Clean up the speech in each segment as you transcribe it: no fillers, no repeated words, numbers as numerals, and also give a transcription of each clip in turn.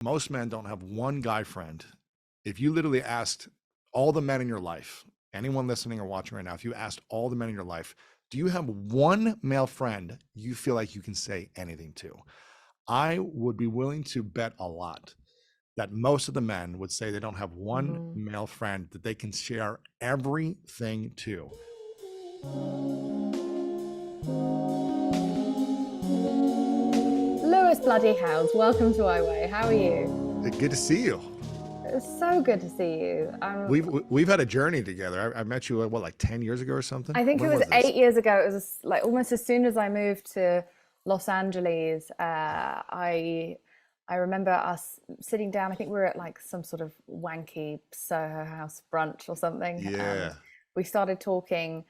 Most men don't have one guy friend. If you literally asked all the men in your life, anyone listening or watching right now, if you asked all the men in your life, do you have one male friend you feel like you can say anything to? I would be willing to bet a lot that most of the men would say they don't have one male friend that they can share everything to. Lewis bloody House, welcome to iWay. How are you? Good to see you. It's so good to see you. We've had a journey together. I met you like 10 years ago or something. I think it was 8 years ago. It was like almost as soon as I moved to Los Angeles. I remember us sitting down. I think we were at like some sort of wanky Soho House brunch or something. Yeah. We started talking,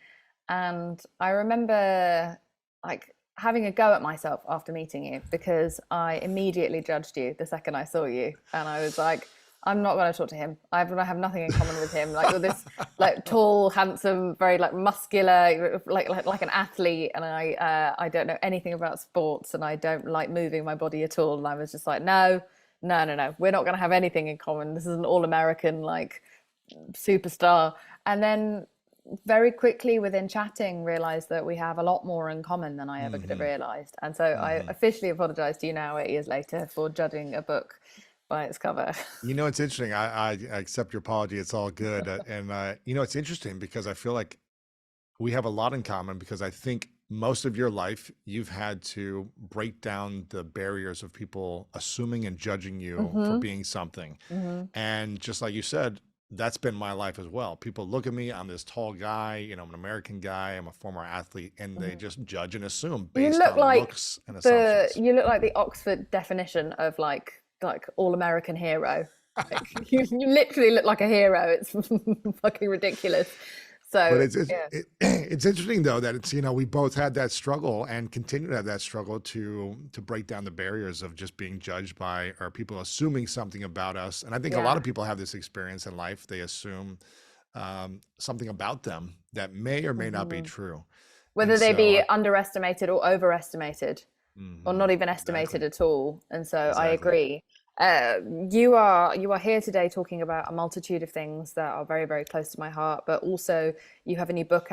and I remember like having a go at myself after meeting you because I immediately judged you the second I saw you, and I was like, I'm not going to talk to him. I have nothing in common with him. Like with this, like tall, handsome, very like muscular, like an athlete, and I don't know anything about sports, and I don't like moving my body at all. And I was just like, no, we're not going to have anything in common. This is an all-American like superstar. And then very quickly within chatting realized that we have a lot more in common than I ever could have realized. And so I officially apologize to you now 8 years later for judging a book by its cover. You know, it's interesting. I accept your apology. It's all good. And you know, it's interesting because I feel like we have a lot in common because I think most of your life you've had to break down the barriers of people assuming and judging you for being something. And just like you said, that's been my life as well. People look at me, I'm this tall guy, you know, I'm an American guy, I'm a former athlete, and they just judge and assume based on looks and assumptions. You look like the Oxford definition of like all-American hero. Like, you literally look like a hero. It's fucking ridiculous. So, but it's interesting though that it's, you know, we both had that struggle and continue to have that struggle to break down the barriers of just being judged by or people assuming something about us. And I think a lot of people have this experience in life. They assume something about them that may or may not be true. Whether they be underestimated or overestimated, or not even estimated at all. And so I agree. You are here today talking about a multitude of things that are very, very close to my heart, but also you have a new book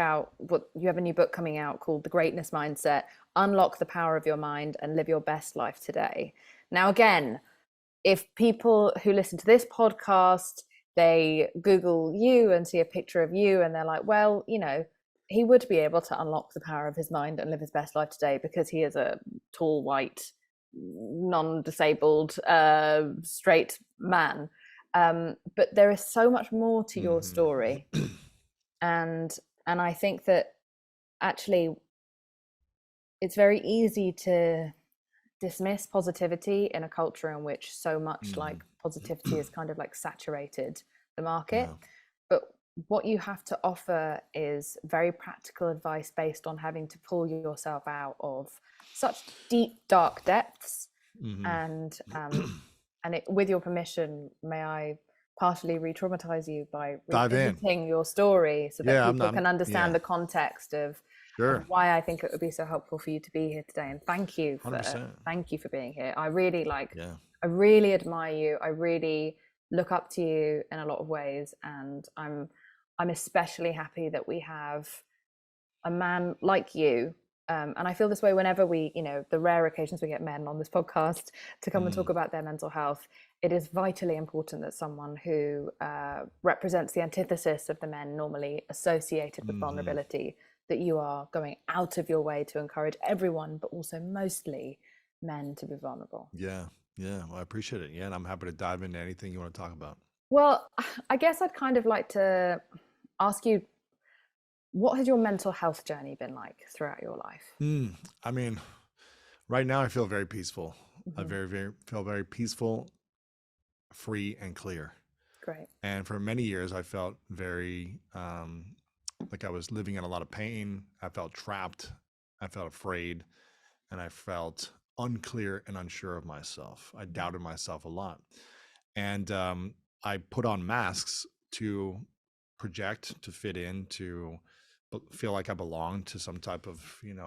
coming out called The Greatness Mindset: Unlock the Power of Your Mind and Live Your Best Life Today. Now, again, if people who listen to this podcast, they Google you and see a picture of you and they're like, well, you know, he would be able to unlock the power of his mind and live his best life today because he is a tall, white, non-disabled, straight man. But there is so much more to your story. And I think that actually it's very easy to dismiss positivity in a culture in which so much like positivity is kind of like saturated the market. But what you have to offer is very practical advice based on having to pull yourself out of such deep, dark depths. And with your permission, may I partially re-traumatize you by revisiting your story so that people can understand the context of why I think it would be so helpful for you to be here today. And thank you for being here. I really I really admire you. I really look up to you in a lot of ways, and I'm especially happy that we have a man like you. And I feel this way whenever we, you know, the rare occasions we get men on this podcast to come and talk about their mental health. It is vitally important that someone who represents the antithesis of the men normally associated with vulnerability, that you are going out of your way to encourage everyone, but also mostly men, to be vulnerable. Yeah. Well, I appreciate it. Yeah. And I'm happy to dive into anything you want to talk about. Well, I guess I'd kind of like to ask you, what has your mental health journey been like throughout your life? I mean, right now I feel very peaceful. I feel very peaceful, free, and clear. Great. And for many years, I felt very like I was living in a lot of pain. I felt trapped. I felt afraid, and I felt unclear and unsure of myself. I doubted myself a lot, and I put on masks to project, to fit in, to feel like I belong to some type of,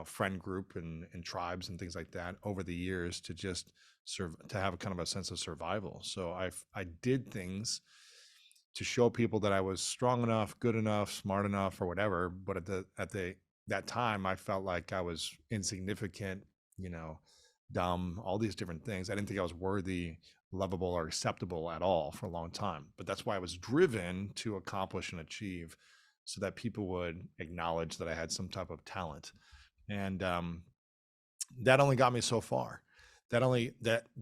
friend group and tribes and things like that over the years, to just serve, to have a kind of a sense of survival. So I did things to show people that I was strong enough, good enough, smart enough, or whatever. But at the that time, I felt like I was insignificant, you know, dumb, all these different things. I didn't think I was worthy, lovable, or acceptable at all for a long time. But that's why I was driven to accomplish and achieve, so that people would acknowledge that I had some type of talent. And that only got me so far. That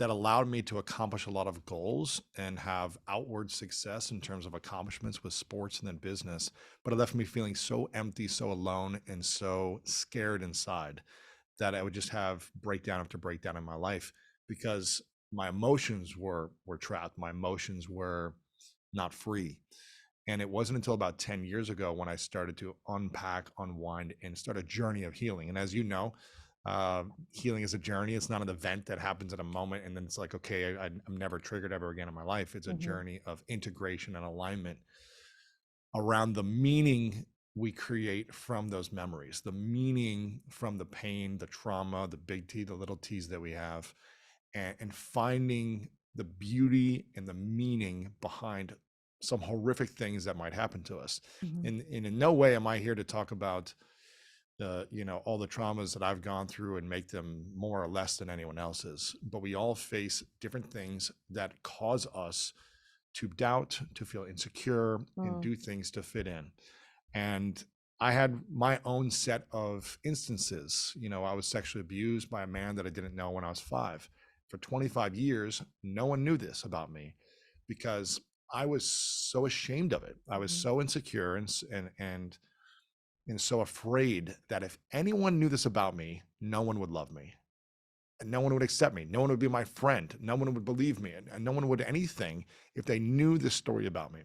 allowed me to accomplish a lot of goals and have outward success in terms of accomplishments with sports and then business. But it left me feeling so empty, so alone, and so scared inside, that I would just have breakdown after breakdown in my life, because my emotions were trapped. My emotions were not free. And it wasn't until about 10 years ago when I started to unpack, unwind, and start a journey of healing. And as you know, healing is a journey. It's not an event that happens in a moment and then it's like, okay, I'm never triggered ever again in my life. It's a Hmm. journey of integration and alignment around the meaning we create from those memories, the meaning from the pain, the trauma, the big T, the little T's that we have, and finding the beauty and the meaning behind some horrific things that might happen to us. Hmm. And in no way am I here to talk about all the traumas that I've gone through and make them more or less than anyone else's. But we all face different things that cause us to doubt, to feel insecure, and Mm. do things to fit in. And I had my own set of instances. I was sexually abused by a man that I didn't know when I was 5. For 25 years, no one knew this about me, because I was so ashamed of it. I was Mhm. so insecure and so afraid that if anyone knew this about me, no one would love me. And no one would accept me. No one would be my friend. No one would believe me. And no one would anything if they knew this story about me.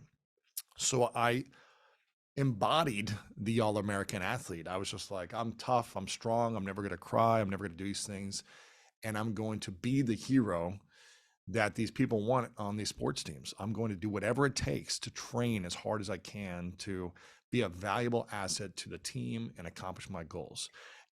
So I embodied the all American athlete. I was just like, I'm tough. I'm strong. I'm never going to cry. I'm never going to do these things. And I'm going to be the hero that these people want on these sports teams. I'm going to do whatever it takes to train as hard as I can to be a valuable asset to the team and accomplish my goals.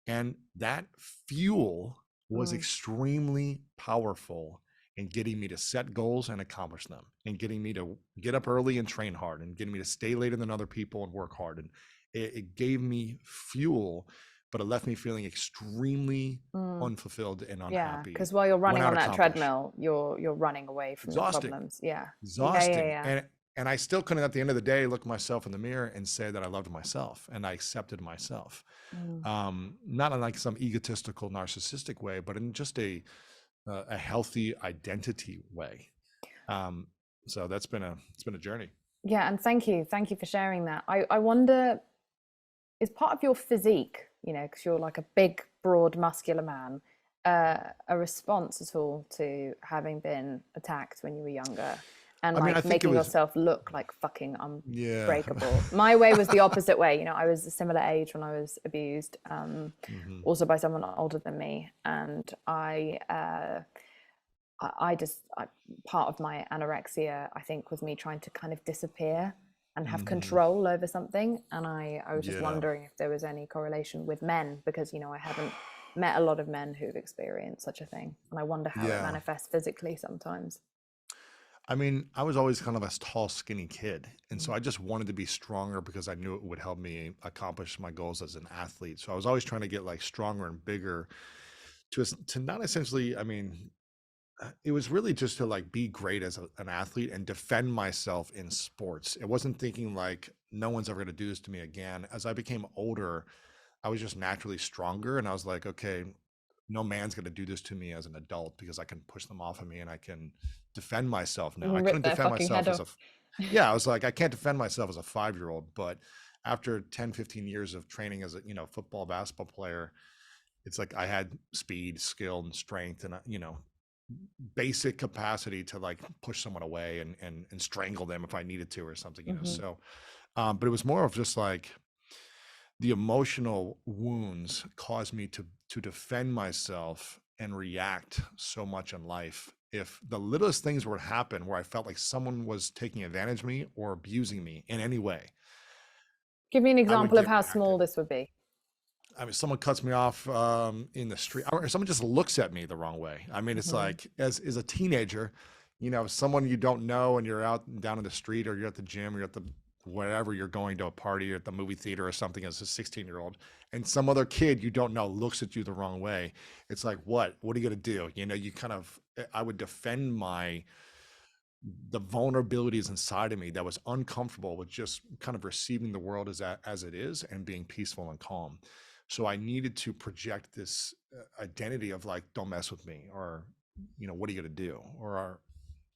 And that fuel was Mm. extremely powerful in getting me to set goals and accomplish them, and getting me to get up early and train hard, and getting me to stay later than other people and work hard. And it gave me fuel, but it left me feeling extremely Mm. unfulfilled and Yeah, unhappy because while you're when running I'd on that accomplish. treadmill, you're running away from the Exhausting, problems. Yeah. Yeah, yeah, exhausting. yeah. And I still couldn't at the end of the day look myself in the mirror and say that I loved myself and I accepted myself. Mm. Not in like some egotistical, narcissistic way, but in just a healthy identity way. Um, so it's been a journey. Yeah, and thank you for sharing that. I wonder, is part of your physique, because you're like a big, broad, muscular man, a response at all to having been attacked when you were younger and I mean, I like think it making was, yourself look like fucking yeah. unbreakable? My way was the opposite way. I was a similar age when I was abused, Hmm. also by someone older than me, and part of my anorexia, I think, was me trying to kind of disappear and have Hmm. control over something. And I was just Yeah. wondering if there was any correlation with men, because, I haven't met a lot of men who've experienced such a thing. And I wonder how it Yeah. manifests physically sometimes. I mean, I was always kind of a tall, skinny kid. And so Mm. I just wanted to be stronger because I knew it would help me accomplish my goals as an athlete. So I was always trying to get like stronger and bigger to not essentially, I mean, it was really just to like be great as an athlete and defend myself in sports. It wasn't thinking like no one's ever going to do this to me again. As I became older, I was just naturally stronger. And I was like, okay, no man's going to do this to me as an adult because I can push them off of me and I can defend myself You now. I can rip couldn't their defend fucking head myself as off. a, yeah, I was like, I can't defend myself as a 5 year old. But after 10, 15 years of training as a, football, basketball player, it's like I had speed, skill, and strength, and basic capacity to like push someone away and strangle them if I needed to or something. Hmm. So, but it was more of just like the emotional wounds caused me to defend myself and react so much in life. If the littlest things would happen where I felt like someone was taking advantage of me or abusing me in any way, Give me an I would example of get how small reactive. this would be. I mean, someone cuts me off in the street, or someone just looks at me the wrong way. I mean, it's Hmm. like as a teenager, someone you don't know, and you're out down in the street, or you're at the gym, or you're at the wherever you're going to a party or at the movie theater or something as a 16-year-old, and some other kid you don't know looks at you the wrong way. It's like, what are you gonna do? You kind of, I would defend the vulnerabilities inside of me that was uncomfortable with just kind of receiving the world as it is and being peaceful and calm. So I needed to project this identity of like, don't mess with me, or what are you going to do, or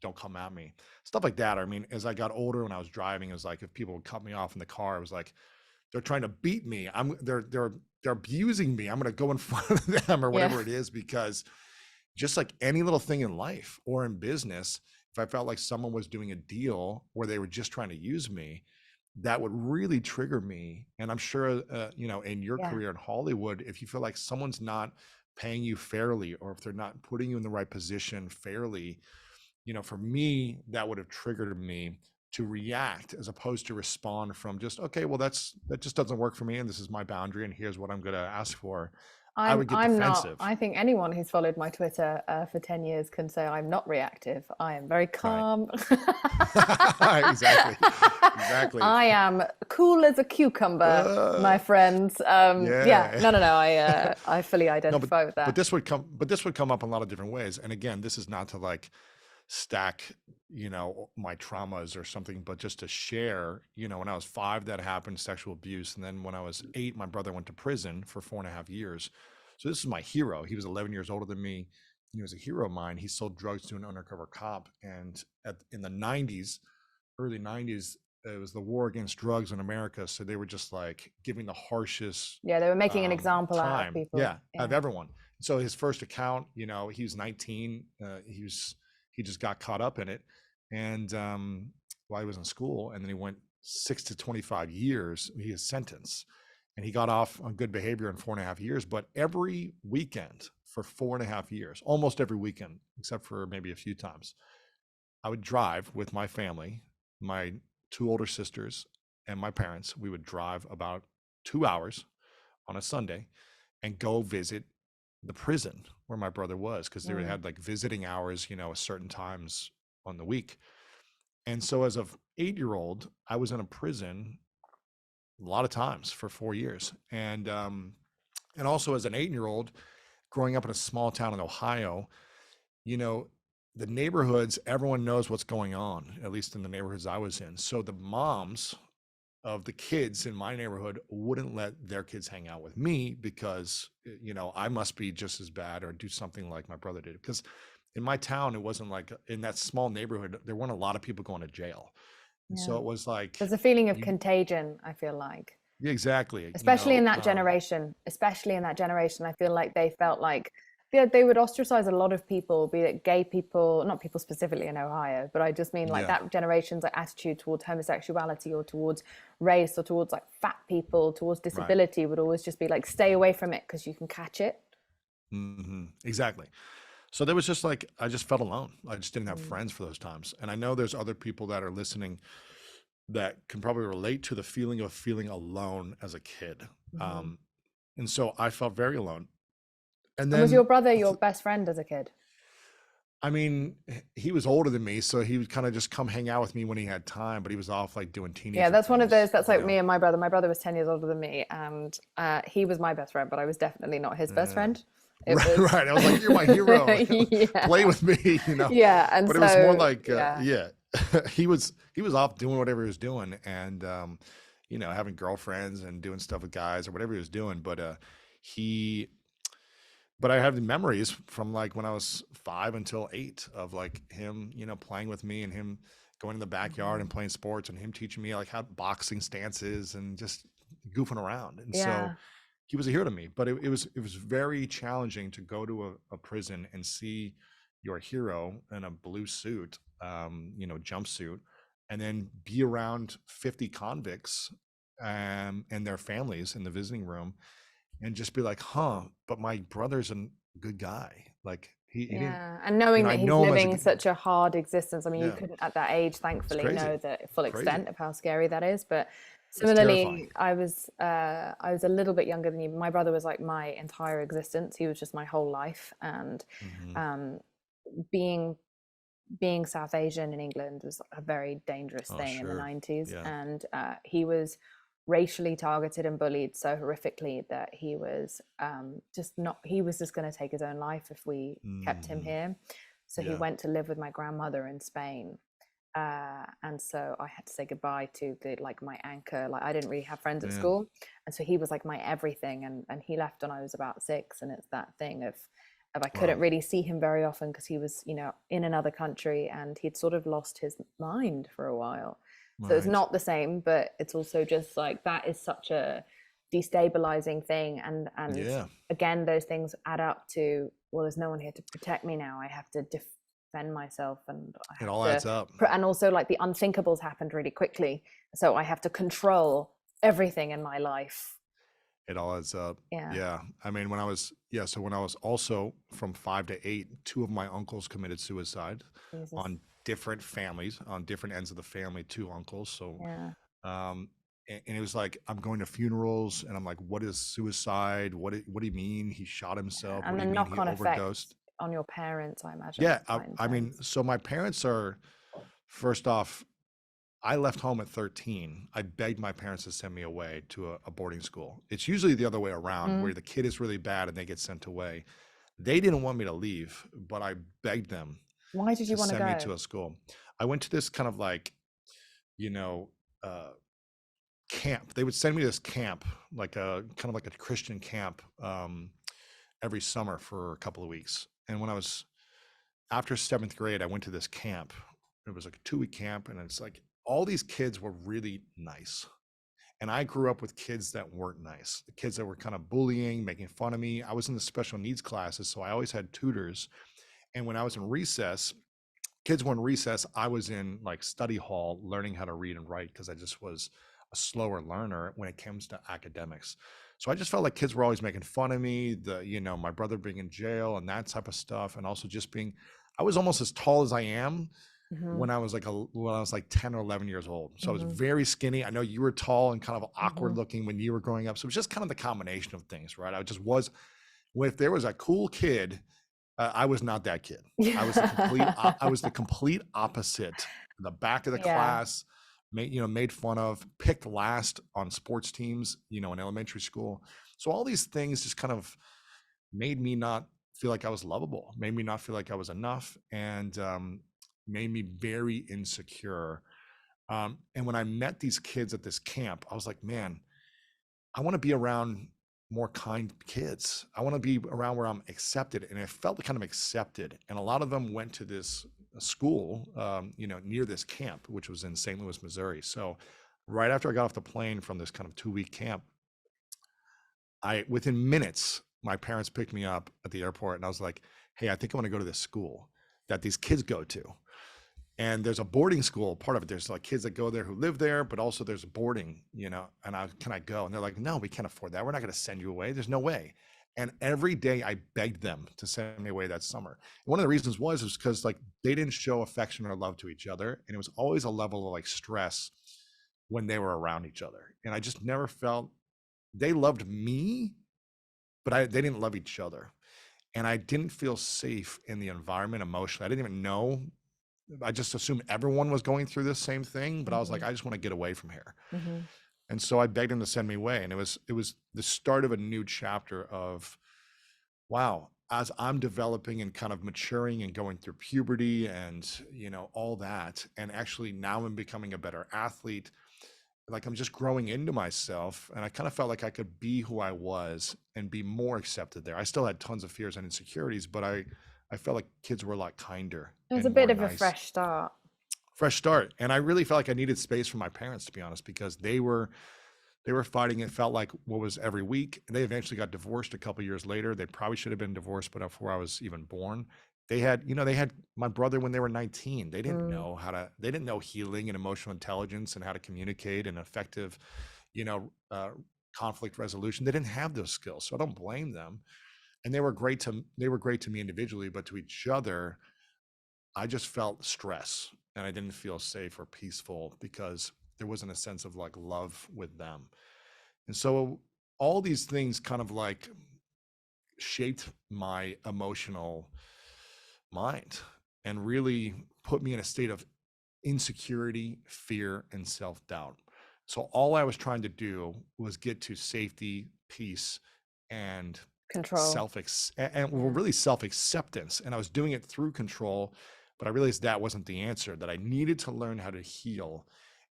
don't come at me, stuff like that. I mean, as I got older, when I was driving, it was like, if people would cut me off in the car, it was like, they're trying to beat me, they're abusing me, I'm going to go in front of them or Yeah. whatever it is, because just like any little thing in life or in business, if I felt like someone was doing a deal where they were just trying to use me, that would really trigger me. And I'm sure, in your Yeah. career in Hollywood, if you feel like someone's not paying you fairly, or if they're not putting you in the right position fairly, for me, that would have triggered me to react as opposed to respond from just, okay, well, that just doesn't work for me. And this is my boundary. And here's what I'm going to ask for. I would get I'm not. defensive. I think anyone who's followed my Twitter for 10 years can say I'm not reactive. I am very Right. calm. Exactly. Exactly. I am cool as a cucumber, my Uh, friends. Yeah, yeah. no. I fully No, identify with that. this would come up in a lot of different ways. And again, this is not to like stack, my traumas or something, but just to share, when I was 5, that happened, sexual abuse. And then when I was 8, my brother went to prison for 4.5 years. So this is my hero. He was 11 years older than me. He was a hero of mine. He sold drugs to an undercover cop. And in the 90s, early 90s, it was the war against drugs in America. So they were just like giving the harshest Yeah, they were making an example out of time, people. yeah, of Yeah. everyone. So his first account, he was 19. He just got caught up in it, and while he was in school, and then he went 6 to 25 years. He is sentenced, and he got off on good behavior in 4.5 years. But every weekend for 4.5 years, almost every weekend, except for maybe a few times, I would drive with my family, my 2 older sisters, and my parents. We would drive about 2 hours on a Sunday and go visit the prison where my brother was, because they Mm. had like visiting hours, at certain times on the week. And so as a 8-year-old, I was in a prison a lot of times for 4 years. And also as an 8-year-old growing up in a small town in Ohio, you know, the neighborhoods, everyone knows what's going on, at least in the neighborhoods I was in. So the moms of the kids in my neighborhood wouldn't let their kids hang out with me because, I must be just as bad or do something like my brother did. Because in my town, it wasn't like in that small neighborhood, there weren't a lot of people going to jail. And Yeah. so it was like, There's a feeling of you, contagion, I feel like. yeah, exactly, Especially in that generation, I feel like they felt like they would ostracize a lot of people, be it gay people, not people specifically in Ohio, but I just mean like yeah. that generation's like attitude towards homosexuality or towards race or towards like fat people, towards Right. disability would always just be like, stay away from it because you can catch it. Exactly. So there was just like, I just felt alone. I just didn't have Mm. friends for those times. And I know there's other people that are listening that can probably relate to the feeling of feeling alone as a kid. Hmm. Um, and so I felt very alone. And And was your then, brother your best friend as a kid? I mean, he was older than me, so he would kind of just come hang out with me when he had time, but he was off like doing Yeah, teenager that's one of those. things, That's like me and my brother. My brother was 10 years older than me, and he was my best friend, but I was definitely not his best Yeah. friend. It Right, was, right. I was like, you're my hero. Play yeah, with me. yeah. And But it was more so, like, yeah, yeah, he was off doing whatever he was doing, and having girlfriends and doing stuff with guys or whatever he was doing. He, but I have the memories from like when I was 5 until 8 of like him, playing with me and him going in the backyard and Mhm. playing sports and him teaching me like how boxing stances and just goofing around. And so Yeah, he was a hero to me, but it was very challenging to go to a prison and see your hero in a blue suit, jumpsuit, and then be around 50 convicts and their families in the visiting room, and just be like, huh, but my brother's a good guy. Like he didn't, yeah. And knowing I that he's know him as a living good, such a hard existence. I mean, you yeah, couldn't at that age, it's thankfully, crazy, know the full crazy. extent of how scary that is, but It's terrifying. Similarly, I was a little bit younger than you. My brother was like my entire existence. He was just my whole life. And Hmm. um, being being South Asian in England was a very dangerous Oh, thing in the sure. 90s. Yeah. And he was racially targeted and bullied so horrifically that he was just not, he was just going to take his own life if we kept him Hmm. here. So he Yeah. went to live with my grandmother in Spain. And so I had to say goodbye to the like my anchor. Like I didn't really have friends at Man. school, and so he was like my everything. And he left when I was about 6, and it's that thing of I couldn't Wow. really see him very often because he was, in another country, and he'd sort of lost his mind for a while. So it's Right. not the same, but it's also just like that is such a destabilizing thing. And Yeah. again, those things add up to, well, there's no one here to protect me now. I have to defend myself, and I It have all to, adds up. and also like the unthinkables happened really quickly, so I have to control everything in my life. It all adds up. Yeah. Yeah. I mean, so when I was also from 5 to 8, two of my uncles committed suicide Jesus. on different families, on different ends of the family, two uncles. So, Yeah. um, and it was like, I'm going to funerals and I'm like, what is suicide? What do you mean he shot himself? What And do the you mean he knock-on effects overdosed? on your parents, I imagine, Yeah. is quite I mean, intense. so my parents are, first off, I left home at 13. I begged my parents to send me away to a boarding school. It's usually the other way around, Mm. where the kid is really bad and they get sent away. They didn't want me to leave, but I begged them Why did you to want to send me go? to a school. I went to this kind of like, you know, uh, camp. They would send me to this camp, like a kind of like a Christian camp, every summer for a couple of weeks. And when I was after 7th grade, I went to this camp. It was like a 2-week camp, and it's like all these kids were really nice. And I grew up with kids that weren't nice, the kids that were kind of bullying, making fun of me. I was in the special needs classes, so I always had tutors. And when I was in recess, kids were in recess, I was in like study hall learning how to read and write because I just was a slower learner when it comes to academics. So I just felt like kids were always making fun of me, my brother being in jail and that type of stuff. And also just being, I was almost as tall as I am Mm-hmm. when I was like 10 or 11 years old. So I was Mm-hmm. very skinny. I know you were tall and kind of Mm-hmm. awkward looking when you were growing up. So it was just kind of the combination of things, right? I just was, if there was a cool kid, I was not that kid. Yeah. I was the complete opposite. The back of the Yeah. class, made fun of, picked last on sports teams, in elementary school. So all these things just kind of made me not feel like I was lovable, made me not feel like I was enough, and made me very insecure. And when I met these kids at this camp, I was like, man, I want to be around more kind kids. I want to be around where I'm accepted. And I felt kind of accepted. And a lot of them went to this school, near this camp, which was in St. Louis, Missouri. So right after I got off the plane from this kind of 2-week camp, within minutes, my parents picked me up at the airport and I was like, hey, I think I want to go to this school that these kids go to. And there's a boarding school part of it. There's like kids that go there who live there, but also there's boarding, and can I go? And they're like, no, we can't afford that. We're not going to send you away. There's no way. And every day I begged them to send me away that summer. And one of the reasons was because like they didn't show affection or love to each other. And it was always a level of like stress when they were around each other. And I just never felt they loved me, but they didn't love each other. And I didn't feel safe in the environment emotionally. I didn't even know. I just assumed everyone was going through this same thing, but I was like, Mm-hmm. I just want to get away from here. Mm-hmm. And so I begged him to send me away. And it was the start of a new chapter of, wow, as I'm developing and kind of maturing and going through puberty and, all that. And actually now I'm becoming a better athlete. Like I'm just growing into myself. And I kind of felt like I could be who I was and be more accepted there. I still had tons of fears and insecurities, but I felt like kids were a lot kinder It was a and more bit of a nice. fresh start. Fresh start. And I really felt like I needed space from my parents, to be honest, because they were fighting. It felt like what was every week. They eventually got divorced a couple of years later. They probably should have been divorced, but before I was even born. They had my brother when they were 19. Mm. They didn't know healing and emotional intelligence and how to communicate and effective, you know, uh, conflict resolution. They didn't have those skills. So I don't blame them. And they were great to me individually, but to each other, I just felt stress and I didn't feel safe or peaceful because there wasn't a sense of like love with them. And so all these things kind of like shaped my emotional mind and really put me in a state of insecurity, fear, and self-doubt. So all I was trying to do was get to safety, peace, and Control. well, really self-acceptance. And I was doing it through control, but I realized that wasn't the answer, that I needed to learn how to heal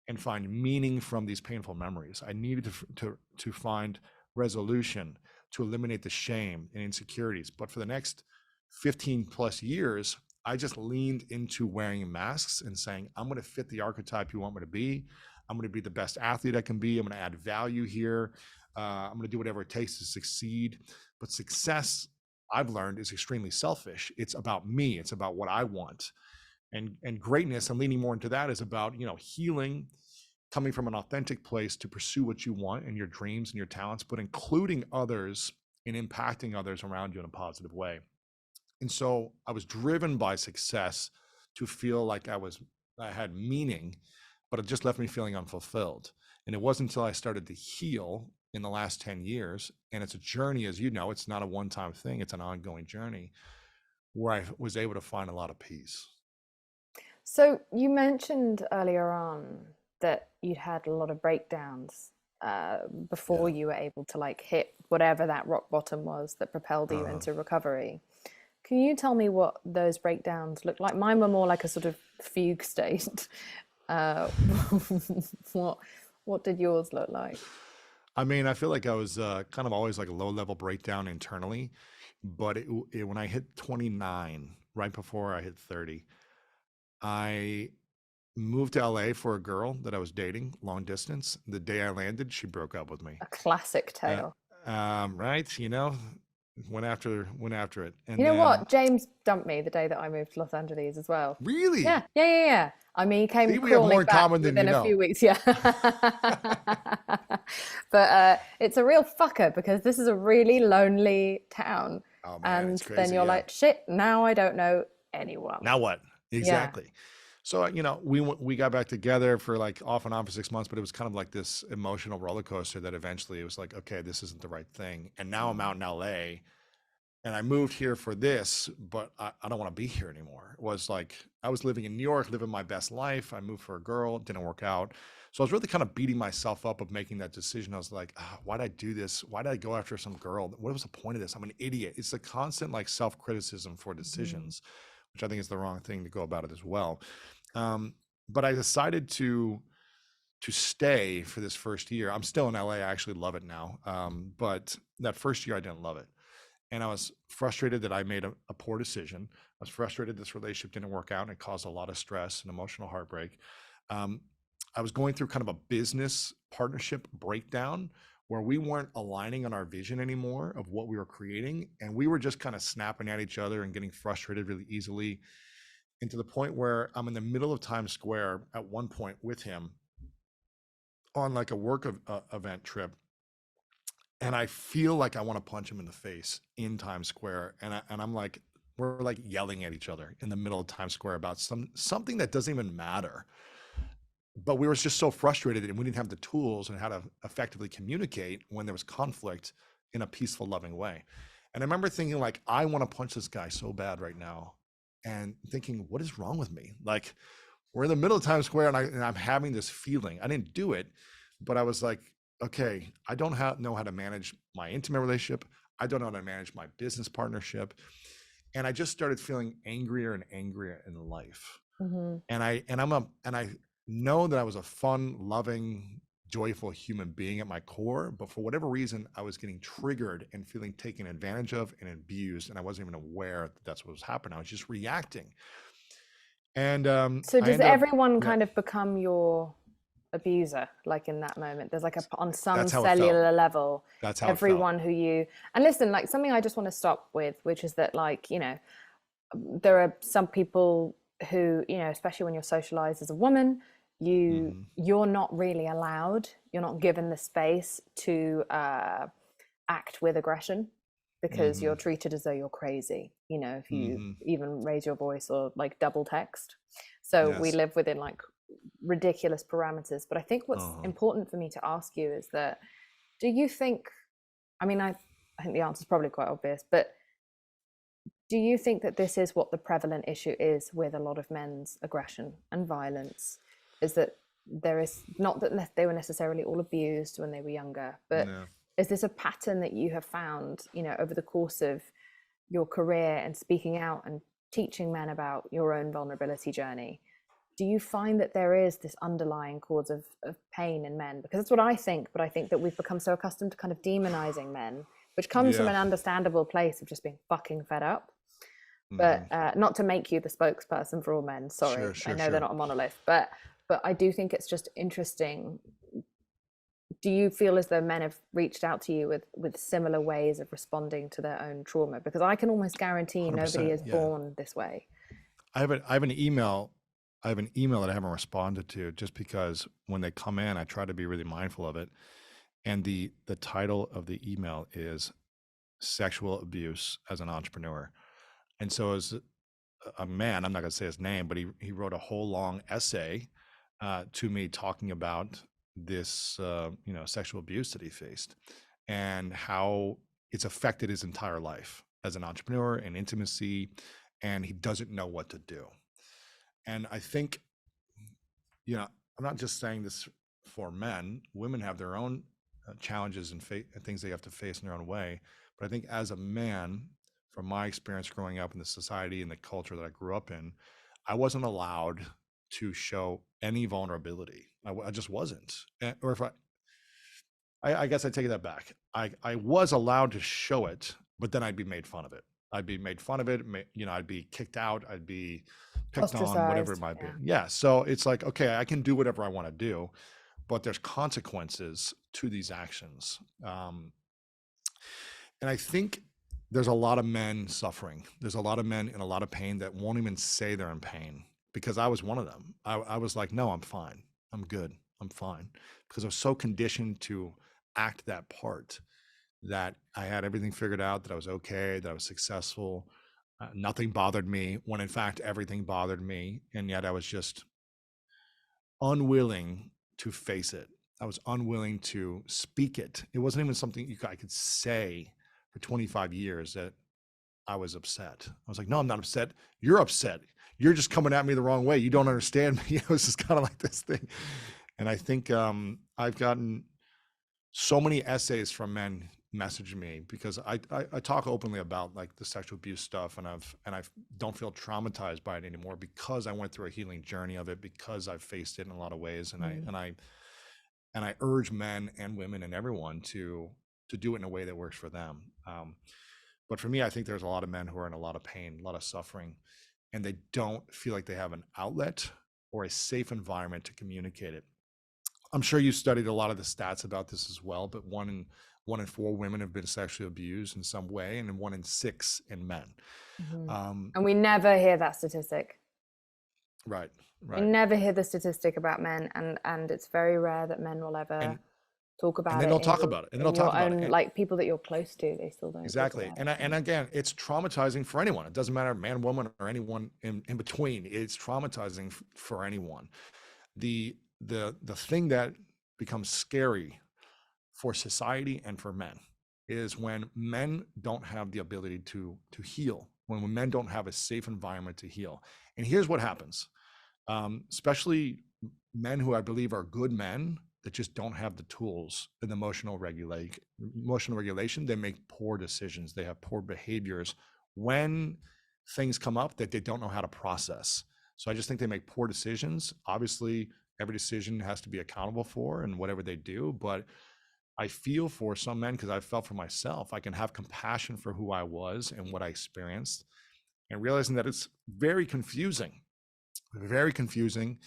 and find meaning from these painful memories. I needed to find resolution, to eliminate the shame and insecurities. But for the next 15 plus years, I just leaned into wearing masks and saying, I'm going to fit the archetype you want me to be. I'm going to be the best athlete I can be. I'm going to add value here. I'm going to do whatever it takes to succeed. But success, I've learned, is extremely selfish. It's about me. It's about what I want. And greatness, and leaning more into that, is about, healing, coming from an authentic place to pursue what you want and your dreams and your talents, but including others and impacting others around you in a positive way. And so I was driven by success to feel like I had meaning, but it just left me feeling unfulfilled. And it wasn't until I started to heal in the last 10 years, and it's a journey, as you know, it's not a one-time thing, it's an ongoing journey, where I was able to find a lot of peace. So you mentioned earlier on that you'd had a lot of breakdowns before Yeah. you were able to like hit whatever that rock bottom was that propelled you Uh-huh. into recovery. Can you tell me what those breakdowns look like? Mine were more like a sort of fugue state. Uh, what what did yours look like? I mean, I feel like I was kind of always like a low level breakdown internally, but when I hit 29, right before I hit 30, I moved to LA for a girl that I was dating long distance. The day I landed, she broke up with me. A classic Uh, tale. right? Went after it. You And know then what? James dumped me the day that I moved to Los Angeles as well. Yeah, really, yeah, yeah, yeah. I mean, he came see, we have more crawling in back common than you within a few know. weeks. Yeah. But it's a real fucker because this is a really lonely town. Oh man, it's And then crazy. you're Yeah. like, shit, now I don't know anyone. Now what? Yeah. Exactly. So, we got back together for like off and on for 6 months, but it was kind of like this emotional roller coaster that eventually it was like, okay, this isn't the right thing. And now I'm Mm. out in LA, and I moved here for this, but I don't want to be here anymore. It was like I was living in New York, living my best life. I moved for a girl, it didn't work out. So I was really kind of beating myself up of making that decision. I was like, why did I do this? Why did I go after some girl? What was the point of this? I'm an idiot. It's a constant like self-criticism for Mhm. decisions, which I think is the wrong thing to go about it as well. Um, but I decided to stay for this first year. I'm still in LA. I actually love it now. But that first year I didn't love it. And I was frustrated that I made a poor decision. I was frustrated this relationship didn't work out, and it caused a lot of stress and emotional heartbreak. Um, I was going through kind of a business partnership breakdown where we weren't aligning on our vision anymore of what we were creating. And we were just kind of snapping at each other and getting frustrated really easily. And to the point where I'm in the middle of Times Square at one point with him on like a event trip, and I feel like I want to punch him in the face in Times Square, and I'm like, we're like yelling at each other in the middle of Times Square about something that doesn't even matter. But we were just so frustrated, and we didn't have the tools and how to effectively communicate when there was conflict in a peaceful, loving way. And I remember thinking like, I want to punch this guy so bad right now, and thinking, what is wrong with me? Like, we're in the middle of Times Square, and I'm having this feeling. I didn't do it, but I was like, okay, I don't know how to manage my intimate relationship. I don't know how to manage my business partnership. And I just started feeling angrier and angrier in life. Mhm. And I know that I was a fun, loving, joyful human being at my core, but for whatever reason, I was getting triggered and feeling taken advantage of and abused, and I wasn't even aware that that's what was happening. I was just reacting. And So I does ended up, everyone yeah, kind of become your abuser, like in that moment? There's like on some that's how it felt. cellular level, That's how it felt. everyone who you and listen, like something I just want to stop with, which is that like, there are some people who, especially when you're socialized as a woman, Hmm. you're not really allowed, you're not given the space to act with aggression because you're Hmm. treated as though you're crazy, if you Hmm. even raise your voice or like double text. So we Yes. live within like ridiculous parameters. But I think what's Uh-huh. important for me to ask you is that, do you think, I mean, I think the answer is probably quite obvious, but do you think that this is what the prevalent issue is with a lot of men's aggression and violence? Is that there is not that they were necessarily all abused when they were younger, but No. is this a pattern that you have found, over the course of your career and speaking out and teaching men about your own vulnerability journey? Do you find that there is this underlying cause of pain in men? Because that's what I think, but I think that we've become so accustomed to kind of demonizing men, which comes from Yeah. an understandable place of just being fucking fed up. But Hmm. not to make you the spokesperson for all men, Sure, sorry, I sure, know they're sure. not a monolith, but I do think it's just interesting. Do you feel as though men have reached out to you with similar ways of responding to their own trauma? Because I can almost guarantee nobody 100%. is Yeah. born this way. I have an email. I have an email that I haven't responded to just because when they come in, I try to be really mindful of it. And the title of the email is sexual abuse as an entrepreneur. And so as a man, I'm not going to say his name, but he wrote a whole long essay to me talking about this, sexual abuse that he faced and how it's affected his entire life as an entrepreneur and intimacy, and he doesn't know what to do. And I think, I'm not just saying this for men. Women have their own challenges and things they have to face in their own way. But I think as a man, from my experience growing up in the society and the culture that I grew up in, I wasn't allowed to show any vulnerability. I just wasn't. Or if I guess I take that back. I was allowed to show it, but then I'd be made fun of it. I'd be made fun of it. I'd be kicked out. I'd be picked on, whatever it Ostracized, might be. yeah. Yeah. So it's like, okay, I can do whatever I want to do, but there's consequences to these actions. And I think there's a lot of men suffering. There's a lot of men in a lot of pain that won't even say they're in pain, because I was one of them. I was like, no, I'm fine. I'm good. I'm fine. Because I was so conditioned to act that part that I had everything figured out, that I was okay, that I was successful. Nothing bothered me, when in fact everything bothered me. And yet I was just unwilling to face it. I was unwilling to speak it. It wasn't even something I could say for 25 years that I was upset. I was like, no, I'm not upset. You're upset. You're just coming at me the wrong way. You don't understand me. It was just kind of like this thing. And I think I've gotten so many essays from men message me because I talk openly about like the sexual abuse stuff, and I don't feel traumatized by it anymore because I went through a healing journey of it, because I've faced it in a lot of ways. And I Mm. and I and I urge men and women and everyone to do it in a way that works for them. But for me, I think there's a lot of men who are in a lot of pain, a lot of suffering, and they don't feel like they have an outlet or a safe environment to communicate it. I'm sure you studied a lot of the stats about this as well, but one in four women have been sexually abused in some way, and one in six in men. Mhm. Um, And we never hear that statistic. right, We right, never hear the statistic about men, and it's very rare that men will and ever talk and about they it don't talk about it, and they don't in talk your about it. own, like, people that you're close to, they still don't talk Exactly. about it. And again, it's traumatizing for anyone. It doesn't matter, man, woman, or anyone in between. It's traumatizing for anyone. The thing that becomes scary for society and for men is when men don't have the ability to heal, when men don't have a safe environment to heal. And here's what happens. Especially men who I believe are good men that just don't have the tools and emotional regulation, they make poor decisions. They have poor behaviors when things come up that they don't know how to process. So I just think they make poor decisions. Obviously, every decision has to be accountable for and whatever they do, but I feel for some men because I felt for myself. I can have compassion for who I was and what I experienced, and realizing that it's very confusing, very confusing.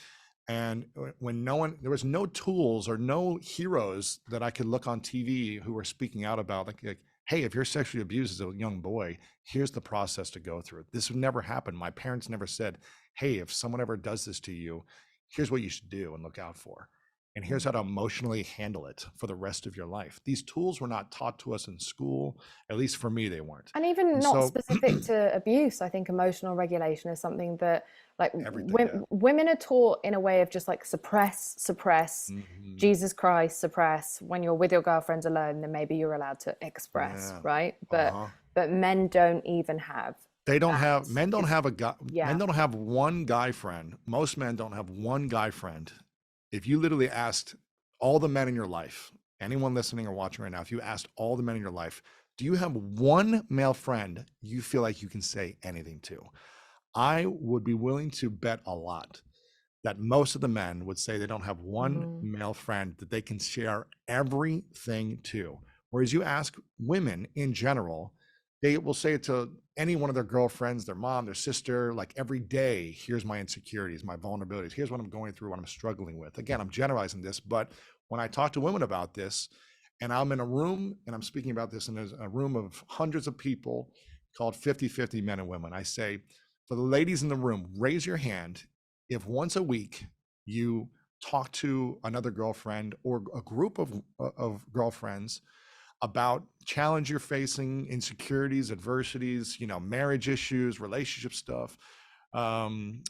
And when there was no tools or no heroes that I could look on TV who were speaking out about, like, hey, if you're sexually abused as a young boy, here's the process to go through. This would never happen. My parents never said, hey, if someone ever does this to you, here's what you should do and look out for. and here's how Mm. to emotionally handle it for the rest of your life. These tools were not taught to us in school, at least for me, they weren't. And even And not so specific to abuse, I think emotional regulation is something that, like, everything, yeah. women are taught in a way of just like suppress, suppress, Hmm. Jesus Christ, suppress. When you're with your girlfriends alone, then maybe you're allowed to express, Yeah. right? Uh-huh. But men don't even have They don't have that. men don't It's have a guy men yeah. don't have one guy friend. Most men don't have one guy friend. If you literally asked all the men in your life, anyone listening or watching right now, if you asked all the men in your life, do you have one male friend you feel like you can say anything to? I would be willing to bet a lot that most of the men would say they don't have one Mm, male friend that they can share everything to. Whereas you ask women in general, they will say it to any one of their girlfriends, their mom, their sister, like every day, here's my insecurities, my vulnerabilities, here's what I'm going through, what I'm struggling with. Again, I'm generalizing this, but when I talk to women about this, and I'm in a room and I'm speaking about this in a room of hundreds of people called 50-50 men and women, I say, for the ladies in the room, raise your hand if once a week you talk to another girlfriend or a group of girlfriends about challenge you're facing, insecurities, adversities, marriage issues, relationship stuff,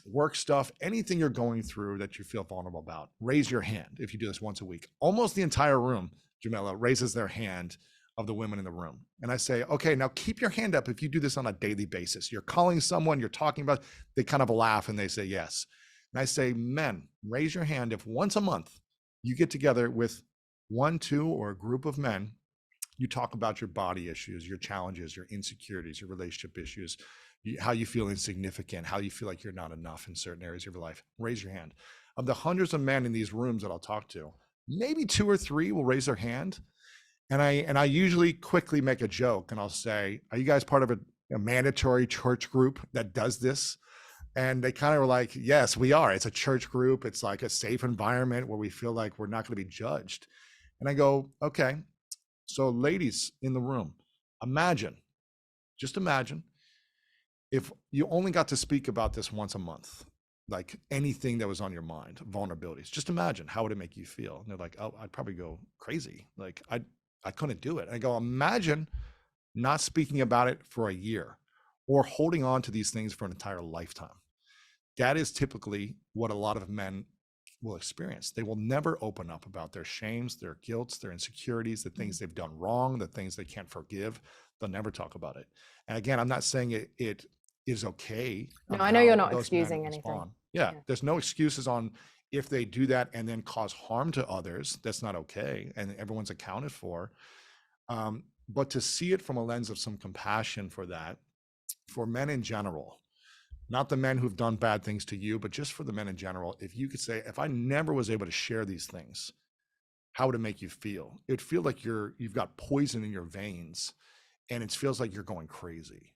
work stuff, anything you're going through that you feel vulnerable about, raise your hand if you do this once a week. Almost the entire room, Jameela, raises their hand of the women in the room. And I say, okay, now keep your hand up if you do this on a daily basis. You're calling someone, you're talking about, they kind of laugh and they say yes. And I say, men, raise your hand if once a month you get together with one, two, or a group of men, you talk about your body issues, your challenges, your insecurities, your relationship issues, how you feel insignificant, how you feel like you're not enough in certain areas of your life. Raise your hand. Of the hundreds of men in these rooms that I'll talk to, maybe two or three will raise their hand. And I usually quickly make a joke and I'll say, are you guys part of a mandatory church group that does this? And they kind of were like, yes, we are. It's a church group. It's like a safe environment where we feel like we're not going to be judged. And I go, okay, so, ladies in the room, imagine, just imagine if you only got to speak about this once a month, like anything that was on your mind, vulnerabilities. Just imagine how would it make you feel? And they're like, oh, I'd probably go crazy. Like I couldn't do it. And I go, imagine not speaking about it for a year or holding on to these things for an entire lifetime. That is typically what a lot of men will experience. They will never open up about their shames, their guilts, their insecurities, the things they've done wrong, the things they can't forgive. They'll never talk about it. And again, I'm not saying it is okay no, on I know you're how not those men excusing anything. respond. Yeah, Yeah. there's no excuses on if they do that and then cause harm to others. That's not okay, and everyone's accounted for. But to see it from a lens of some compassion for that, for men in general, not the men who've done bad things to you, but just for the men in general, if you could say, if I never was able to share these things, how would it make you feel? It'd feel like you've got poison in your veins and it feels like you're going crazy.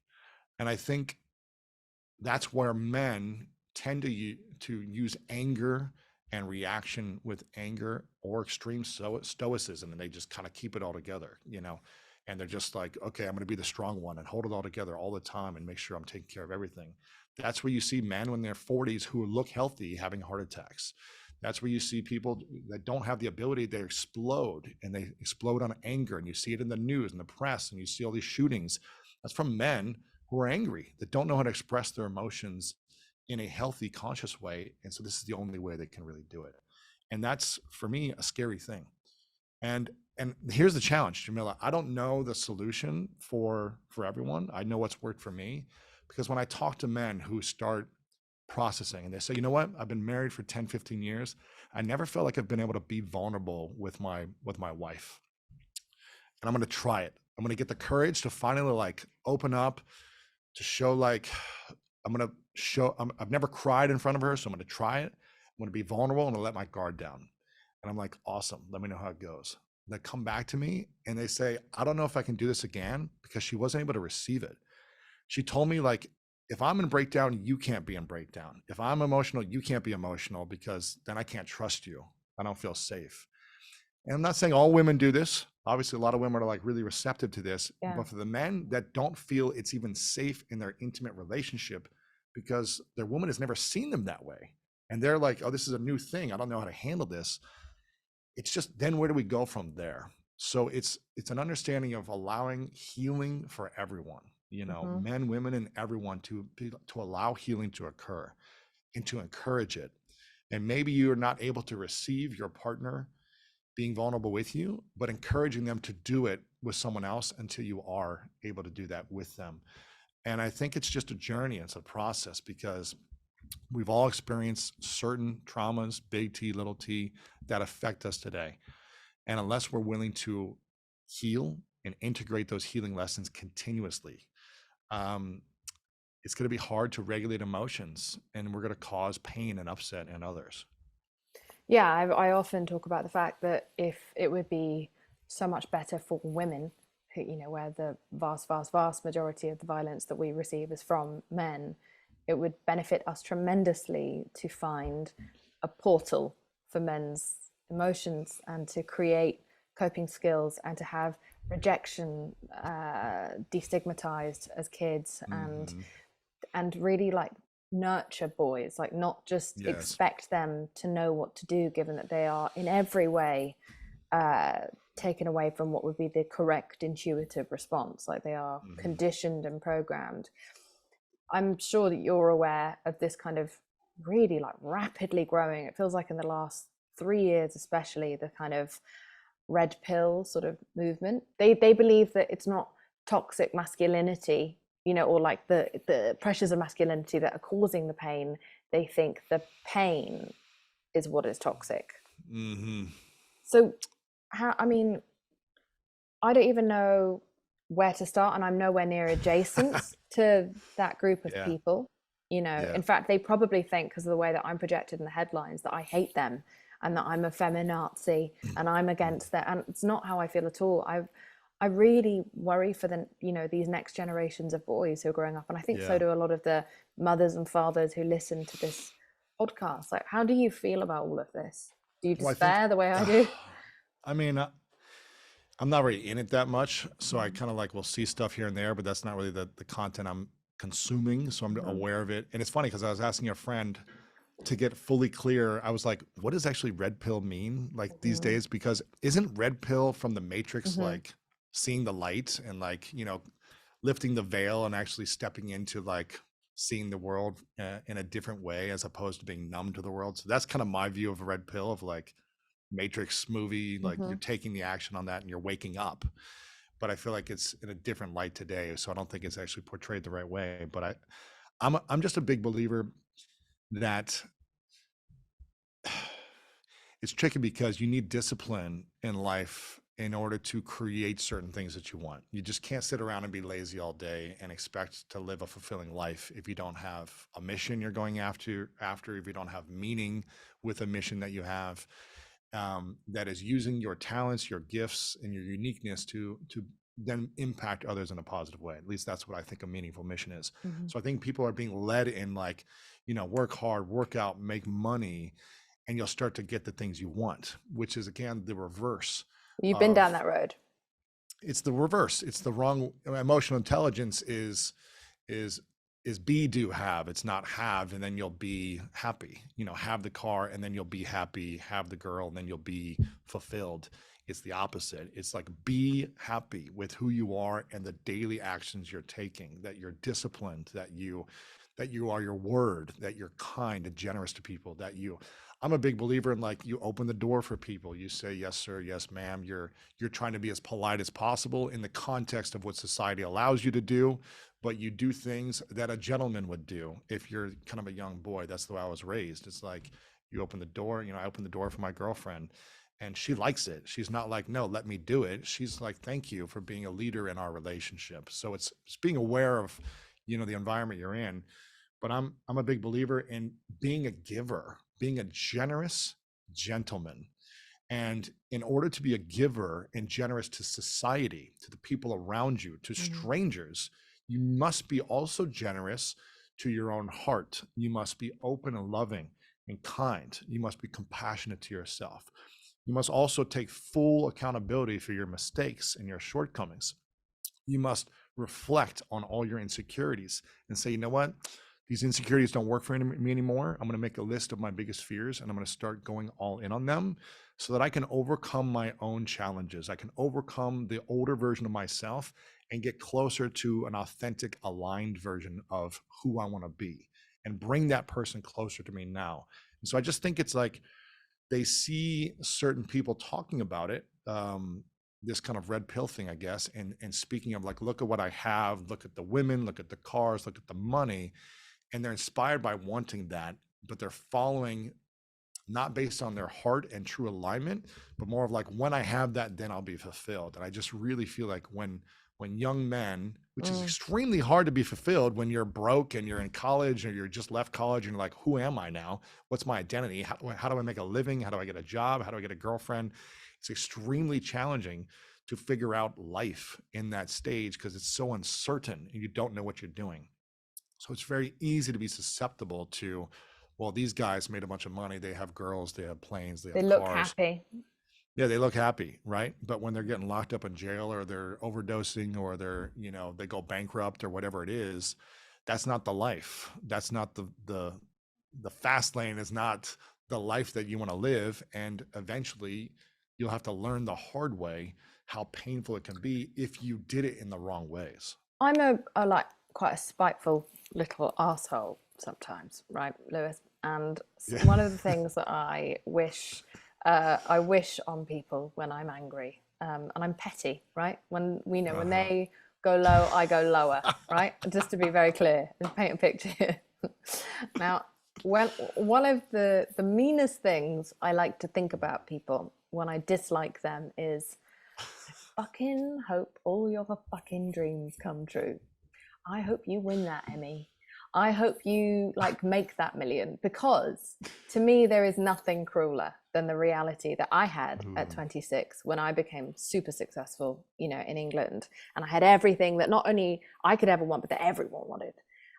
And I think that's where men tend to use anger and reaction with anger or extreme stoicism, and they just kind of keep it all together, and they're just like, okay, I'm going to be the strong one and hold it all together all the time and make sure I'm taking care of everything. That's where you see men in their 40s who look healthy having heart attacks. That's where you see people that don't have the ability, they explode, and they explode on anger, and you see it in the news and the press, and you see all these shootings. That's from men who are angry, that don't know how to express their emotions in a healthy, conscious way. And so this is the only way they can really do it. And that's, for me, a scary thing. And here's the challenge, Jameela. I don't know the solution for everyone. I know what's worked for me, because when I talk to men who start processing and they say, you know what, I've been married for 10, 15 years. I never felt like I've been able to be vulnerable with my wife. And I'm going to try it. I'm going to get the courage to finally like open up, to show like I'm gonna show I've never cried in front of her, so I'm gonna try it. I'm gonna be vulnerable and let my guard down. And I'm like, awesome. Let me know how it goes. They come back to me and they say, I don't know if I can do this again, because she wasn't able to receive it. She told me like, if I'm in breakdown, you can't be in breakdown. If I'm emotional, you can't be emotional, because then I can't trust you. I don't feel safe. And I'm not saying all women do this. Obviously, a lot of women are like really receptive to this. Yeah. But for the men that don't feel it's even safe in their intimate relationship because their woman has never seen them that way, and they're like, oh, this is a new thing, I don't know how to handle this. it's just, then where do we go from there? So it's an understanding of allowing healing for everyone, Hmm. men, women, and everyone, to allow healing to occur and to encourage it. And maybe you're not able to receive your partner being vulnerable with you, but encouraging them to do it with someone else until you are able to do that with them. And I think it's just a journey, it's a process, because we've all experienced certain traumas, big T, little t, that affect us today. And unless we're willing to heal and integrate those healing lessons continuously, um, it's going to be hard to regulate emotions, and we're going to cause pain and upset in others. Yeah, I often talk about the fact that if it would be so much better for women, who, where the vast, vast, vast majority of the violence that we receive is from men, it would benefit us tremendously to find a portal for men's emotions and to create coping skills and to have rejection destigmatized as kids, Mm-hmm. and really like nurture boys, like not just Yes. expect them to know what to do, given that they are in every way uh, taken away from what would be the correct intuitive response. Like they are Mm-hmm. conditioned and programmed. I'm sure that you're aware of this kind of really like rapidly growing, it feels like in the last 3 years, especially, the kind of red pill sort of movement. They believe that it's not toxic masculinity, or like the pressures of masculinity that are causing the pain. They think the pain is what is toxic. Mm-hmm. So how, I mean, I don't even know where to start, and I'm nowhere near adjacent to that group of Yeah. people. Yeah. In fact, they probably think, because of the way that I'm projected in the headlines, that I hate them and that I'm a feminazi and I'm against that. And it's not how I feel at all. I really worry for these next generations of boys who are growing up, and I think so Yeah. do a lot of the mothers and fathers who listen to this podcast. Like, how do you feel about all of this? Do you Well, I think, despair the way I do? I mean, I'm not really in it that much, so I kind of like will see stuff here and there, but that's not really the content I'm consuming. So I'm Mm-hmm. aware of it, and it's funny because I was asking a friend to get fully clear. I was like, "What does actually red pill mean like these Mm-hmm. days?" Because isn't red pill from the Matrix Mm-hmm. like seeing the light and like lifting the veil and actually stepping into like seeing the world in a different way as opposed to being numb to the world? So that's kind of my view of a red pill, of like Matrix movie, like Mm-hmm. you're taking the action on that and you're waking up. But I feel like it's in a different light today, so I don't think it's actually portrayed the right way. But I'm just a big believer that it's tricky because you need discipline in life in order to create certain things that you want. You just can't sit around and be lazy all day and expect to live a fulfilling life if you don't have a mission you're going after, if you don't have meaning with a mission that you have, that is using your talents, your gifts, and your uniqueness to then impact others in a positive way. At least that's what I think a meaningful mission is. Mm-hmm. So I think people are being led in like, work hard, work out, make money, and you'll start to get the things you want, which is again the reverse You've been down of, that road. it's the reverse. It's the wrong. Emotional intelligence is is be, do, have. It's not have and then you'll be happy. Have the car and then you'll be happy. Have the girl and then you'll be fulfilled. It's the opposite. It's like be happy with who you are and the daily actions you're taking, that you're disciplined, that you are your word, that you're kind and generous to people, that I'm a big believer in like you open the door for people. You say yes sir, yes ma'am. You're trying to be as polite as possible in the context of what society allows you to do, but you do things that a gentleman would do. If you're kind of a young boy, that's the way I was raised. It's like you open the door. I open the door for my girlfriend and she likes it. She's not like, no, let me do it. She's like, thank you for being a leader in our relationship. So it's being aware of the environment you're in. But I'm a big believer in being a giver, being a generous gentleman. And in order to be a giver and generous to society, to the people around you, to Mm-hmm. strangers, you must be also generous to your own heart. You must be open and loving and kind. You must be compassionate to yourself. You must also take full accountability for your mistakes and your shortcomings. You must reflect on all your insecurities and say, you know what? these insecurities don't work for me anymore. I'm going to make a list of my biggest fears and I'm going to start going all in on them so that I can overcome my own challenges. I can overcome the older version of myself and get closer to an authentic, aligned version of who I want to be and bring that person closer to me now. And so I just think it's like they see certain people talking about it, this kind of red pill thing, I guess, and speaking of like, look at what I have, look at the women, look at the cars, look at the money, and they're inspired by wanting that, but they're following not based on their heart and true alignment, but more of like, when I have that, then I'll be fulfilled. And I just really feel like when young men, which is extremely hard to be fulfilled when you're broke and you're in college or you're just left college and you're like, who am I now? What's my identity? How do I make a living? How do I get a job? How do I get a girlfriend? It's extremely challenging to figure out life in that stage because it's so uncertain and you don't know what you're doing. So it's very easy to be susceptible to, well, these guys made a bunch of money. They have girls, they have planes, they They have look cars. happy. Yeah, they look happy, right? But when they're getting locked up in jail or they're overdosing or they're, they go bankrupt or whatever it is, that's not the life. That's not the fast lane is not the life that you want to live. And eventually you'll have to learn the hard way how painful it can be if you did it in the wrong ways. I'm a like quite a spiteful little asshole sometimes, right, Lewis? And Yeah. one of the things that I wish on people when I'm angry, and I'm petty, right? When when they go low, I go lower, right? Just to be very clear and paint a picture here. Now, when one of the meanest things I like to think about people when I dislike them is, I fucking hope all your fucking dreams come true. I hope you win that Emmy. I hope you like make that million, because to me there is nothing crueler than the reality that I had at 26 when I became super successful, in England, and I had everything that not only I could ever want, but that everyone wanted.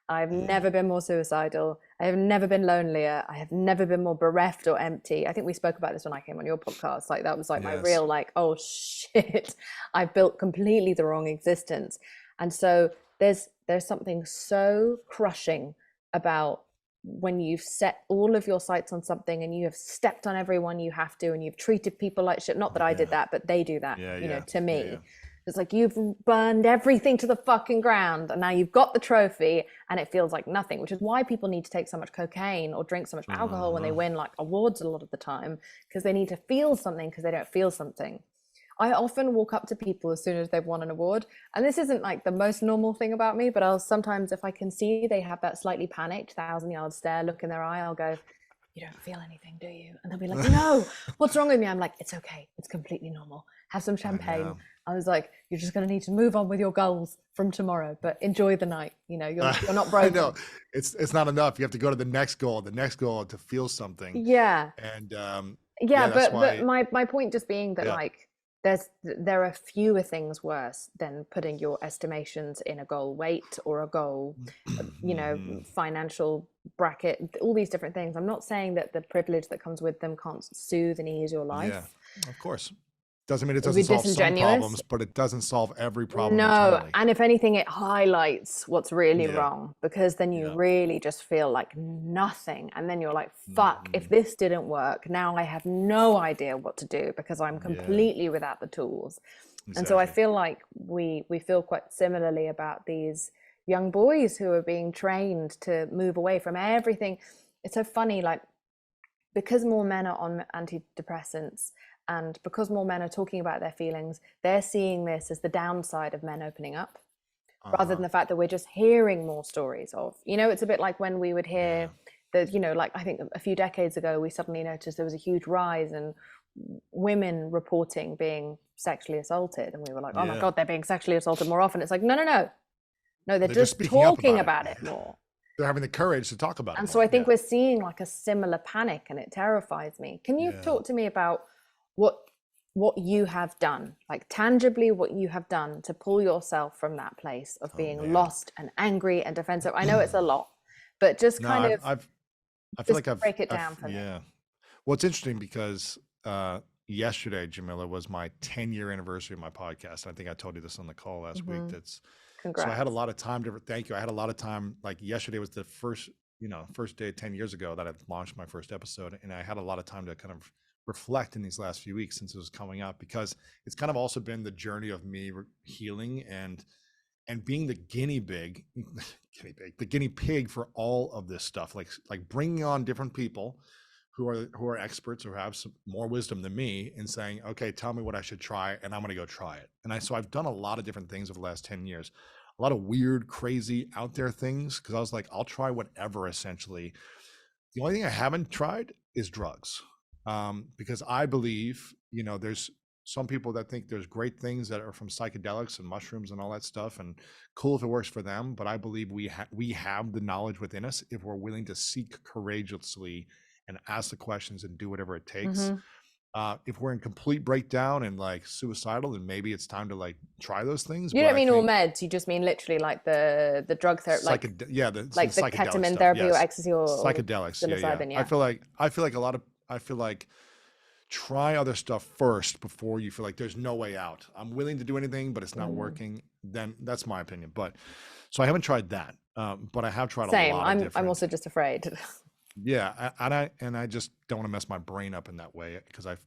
I've never been more suicidal. I have never been lonelier. I have never been more bereft or empty. I think we spoke about this when I came on your podcast. Like that was like my real like, oh shit, I built completely the wrong existence. And so there's something so crushing about when you've set all of your sights on something and you have stepped on everyone you have to, and you've treated people like shit. Not that I did that, but they do that, to me. It's like you've burned everything to the fucking ground and now you've got the trophy and it feels like nothing, which is why people need to take so much cocaine or drink so much alcohol when they win like awards a lot of the time, because they need to feel something because they don't feel something. I often walk up to people as soon as they've won an award, and this isn't like the most normal thing about me, but I'll sometimes, if I can see they have that slightly panicked 1,000-yard stare look in their eye, I'll go, you don't feel anything, do you? And they'll be like, no, what's wrong with me? I'm like, it's okay, it's completely normal. Have some champagne. I was like, you're just going to need to move on with your goals from tomorrow, but enjoy the night. You're not broken. I know. It's not enough. You have to go to the next goal to feel something. Yeah. And but my point just being that like there are fewer things worse than putting your estimations in a goal weight or a goal, financial bracket, all these different things. I'm not saying that the privilege that comes with them can't soothe and ease your life. Yeah, of course. Doesn't mean it doesn't solve some problems, but it doesn't solve every problem. No, entirely. And if anything, it highlights what's really wrong, because then you really just feel like nothing. And then you're like, fuck, if this didn't work, now I have no idea what to do because I'm completely without the tools. Exactly. And so I feel like we feel quite similarly about these young boys who are being trained to move away from everything. It's so funny, like, because more men are on antidepressants, and because more men are talking about their feelings, they're seeing this as the downside of men opening up, rather than the fact that we're just hearing more stories of, it's a bit like when we would hear that, like I think a few decades ago, we suddenly noticed there was a huge rise in women reporting being sexually assaulted. And we were like, oh my God, they're being sexually assaulted more often. It's like, no, they're just talking about it more. They're having the courage to talk about it. And so I think we're seeing like a similar panic, and it terrifies me. Can you talk to me about what you have done, like tangibly what you have done to pull yourself from that place of being lost and angry and defensive? I know it's a lot, but just I feel like I've break it down for me. Yeah. Well, it's interesting because yesterday, Jameela, was my 10-year anniversary of my podcast. I think I told you this on the call last week. That's So I had a Congrats. lot of time to, thank you. I had a lot of time, like yesterday was the first, first day 10 years ago that I launched my first episode. And I had a lot of time to kind of reflect in these last few weeks since it was coming up, because it's kind of also been the journey of me healing and being the the guinea pig for all of this stuff, like bringing on different people who are experts or have some more wisdom than me, and saying, okay, tell me what I should try, and I'm going to go try it. So I've done a lot of different things over the last 10 years, a lot of weird, crazy, out there things, because I was like, I'll try whatever. Essentially, the only thing I haven't tried is drugs, because I believe, there's some people that think there's great things that are from psychedelics and mushrooms and all that stuff, and cool if it works for them. But I believe we have the knowledge within us if we're willing to seek courageously and ask the questions and do whatever it takes. Hmm. If we're in complete breakdown and like suicidal, then maybe it's time to like try those things. You But don't I mean all think meds, you just mean literally like the drug therapy, yeah, the like the psychedelic ketamine stuff. therapy or Yes, ecstasy or psychedelics. Yeah, yeah. psilocybin, I yeah. feel like I feel like try other stuff first before you feel like there's no way out. I'm willing to do anything, but it's not Mm. working. Then that's my opinion. But so I haven't tried that, but I have tried a Same. lot of I'm different. also just afraid. Yeah, and I just don't want to mess my brain up in that way, because I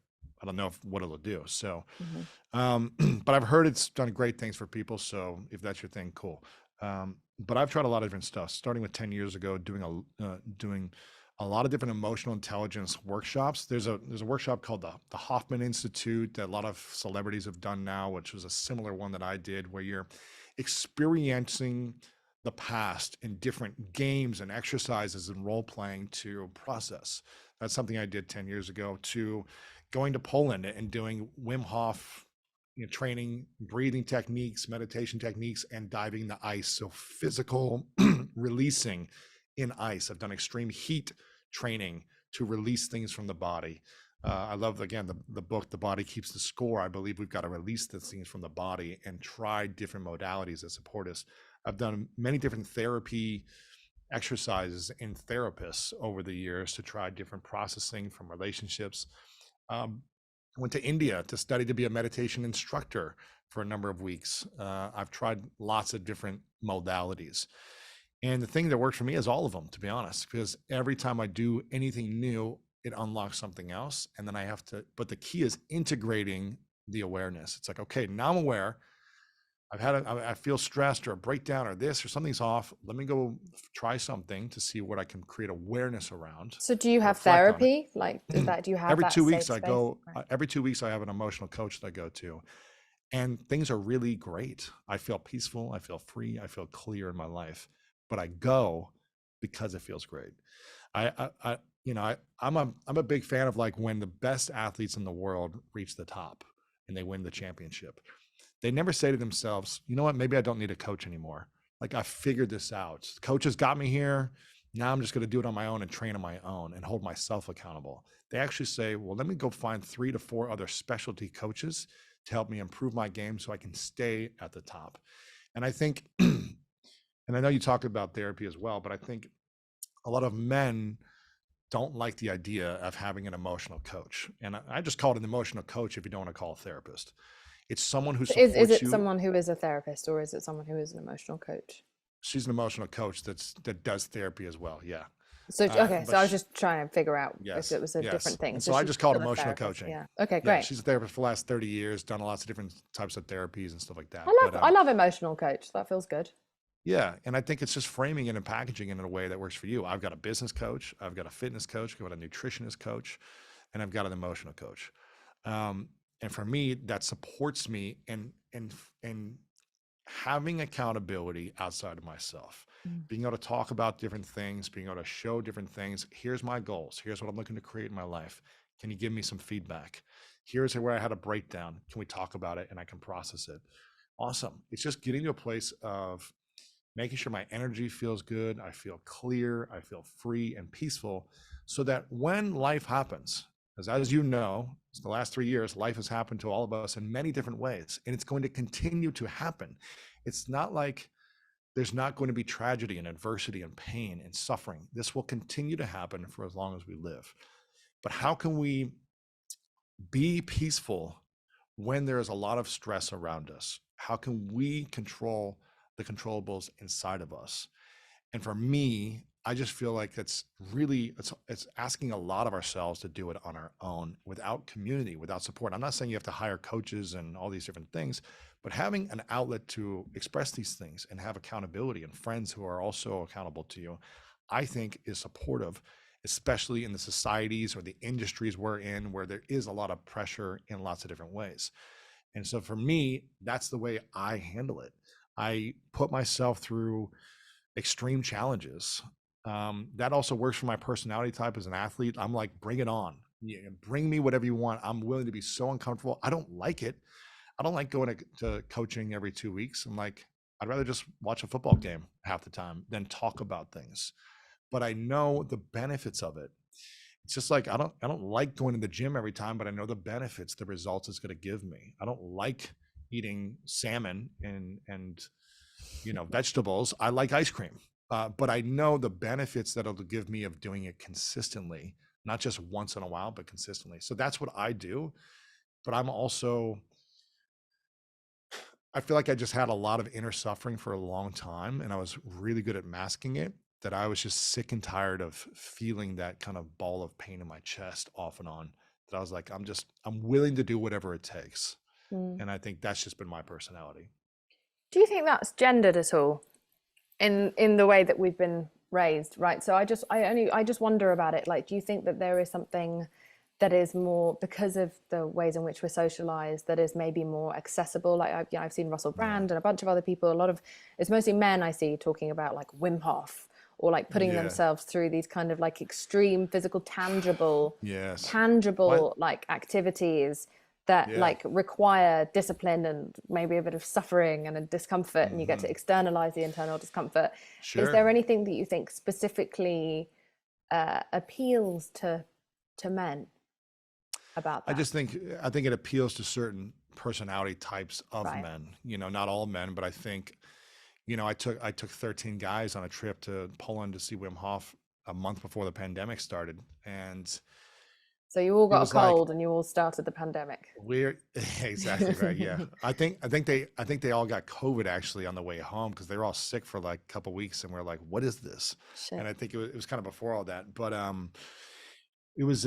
don't know what it'll do. So, Mhm. um, but I've heard it's done great things for people. So if that's your thing, cool. But I've tried a lot of different stuff, starting with 10 years ago, doing a lot of different emotional intelligence workshops. There's a workshop called the Hoffman Institute that a lot of celebrities have done now, which was a similar one that I did, where you're experiencing the past in different games and exercises and role playing to process. That's something I did 10 years ago. To going to Poland and doing Wim Hof, training, breathing techniques, meditation techniques, and diving the ice. So physical releasing in ice. I've done extreme heat training to release things from the body. I love, again, the book, The Body Keeps the Score. I believe we've got to release the things from the body and try different modalities that support us. I've done many different therapy exercises in therapists over the years to try different processing from relationships. I went to India to study to be a meditation instructor for a number of weeks. I've tried lots of different modalities. And the thing that works for me is all of them, to be honest, because every time I do anything new, it unlocks something else. And then I have to, but the key is integrating the awareness. It's like, okay, now I'm aware. I feel stressed or a breakdown or this or something's off. Let me go try something to see what I can create awareness around, So do you have reflect on it. therapy? Like, is that, do you have that safe space? Right. Every 2 weeks I have an emotional coach that I go to, and things are really great. I feel peaceful. I feel free. I feel clear in my life, but I go because it feels great. I I'm a big fan of, like, when the best athletes in the world reach the top and they win the championship, they never say to themselves, you know what, maybe I don't need a coach anymore. Like, I figured this out. Coaches got me here. Now I'm just going to do it on my own and train on my own and hold myself accountable. They actually say, well, let me go find 3 to 4 other specialty coaches to help me improve my game so I can stay at the top. And I think, and I know you talked about therapy as well, but I think a lot of men don't like the idea of having an emotional coach. And I just call it an emotional coach if you don't want to call a therapist. It's someone who So is supports it you. someone who is a therapist or is it someone who is an emotional coach? She's an emotional coach that does therapy as well. Yeah. So okay, But so I was just trying to figure out if yes, it was a yes. different thing. And So so I she's just call it still a emotional therapist. coaching. Yeah. Okay, Yeah. great. She's a therapist for the last 30 years, done a lots of different types of therapies and stuff like that. I But love I love emotional coach. That feels good. yeah. And I think it's just framing it and packaging it in a way that works for you. I've got a business coach, I've got a fitness coach, I've got a nutritionist coach, and I've got an emotional coach. Um, and for me, that supports me and having accountability outside of myself, Mm. being able to talk about different things, being able to show different things. Here's my goals. Here's what I'm looking to create in my life. Can you give me some feedback? Here's where I had a breakdown. Can we talk about it and I can process it? Awesome. It's just getting to a place of making sure my energy feels good. I feel clear. I feel free and peaceful, so that when life happens, as you know, the last 3 years, life has happened to all of us in many different ways, and it's going to continue to happen. It's not like there's not going to be tragedy and adversity and pain and suffering. This will continue to happen for as long as we live. But how can we be peaceful when there is a lot of stress around us? How can we control the controllables inside of us. And for me, I just feel like it's asking a lot of ourselves to do it on our own without community, without support. I'm not saying you have to hire coaches and all these different things, but having an outlet to express these things and have accountability and friends who are also accountable to you, I think is supportive, especially in the societies or the industries we're in, where there is a lot of pressure in lots of different ways. And so for me, that's the way I handle it. I put myself through extreme challenges. That also works for my personality type as an athlete. I'm like, bring it on. Yeah, bring me whatever you want. I'm willing to be so uncomfortable. I don't like it. I don't like going to coaching every 2 weeks. I'm like, I'd rather just watch a football game half the time than talk about things. But I know the benefits of it. It's just like I don't like going to the gym every time, but I know the benefits, the results it's going to give me. I don't like eating salmon and vegetables. I like ice cream, but I know the benefits that it'll give me of doing it consistently, not just once in a while, but consistently. So that's what I do. But I feel like I just had a lot of inner suffering for a long time, and I was really good at masking it. That I was just sick and tired of feeling that kind of ball of pain in my chest off and on. That I was like, I'm willing to do whatever it takes. Mm. And I think that's just been my personality. Do you think that's gendered at all in the way that we've been raised, right? So I just wonder about it. Like, do you think that there is something that is more, because of the ways in which we're socialized, that is maybe more accessible? Like I've seen Russell Yeah. Brand and a bunch of other people. It's mostly men I see talking about like Wim Hof, or like putting Yeah. themselves through these kind of like extreme physical, Yes. What? tangible like activities that Yeah. like require discipline and maybe a bit of suffering and a discomfort, and you get to externalize the internal discomfort. Is Sure. there anything that you think specifically appeals to men about I that? just think I think it appeals to certain personality types of Right. men. Not all men, but I think, I took 13 guys on a trip to Poland to see Wim Hof a month before the pandemic started, and So you all it got a was like cold and you all started the pandemic. we're exactly right. Yeah, I think they all got COVID actually on the way home because they were all sick for like a couple weeks, and we're like, what is this? And Shit. I think it was kind of before all that, but it was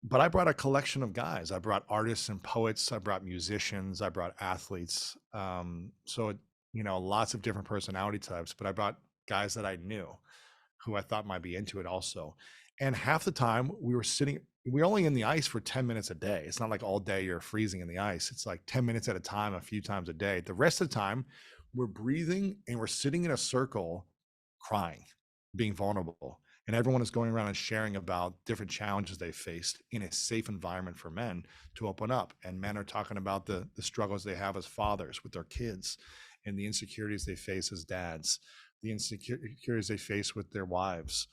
but I brought a collection of guys. I brought artists and poets, I brought musicians, I brought athletes. Lots of different personality types, but I brought guys that I knew who I thought might be into it also. And half the time we were only in the ice for 10 minutes a day. It's not like all day you're freezing in the ice. It's like 10 minutes at a time, a few times a day. The rest of the time we're breathing and we're sitting in a circle crying, being vulnerable. And everyone is going around and sharing about different challenges they faced in a safe environment for men to open up. And men are talking about the struggles they have as fathers with their kids and the insecurities they face as dads, the insecurities they face with their wives.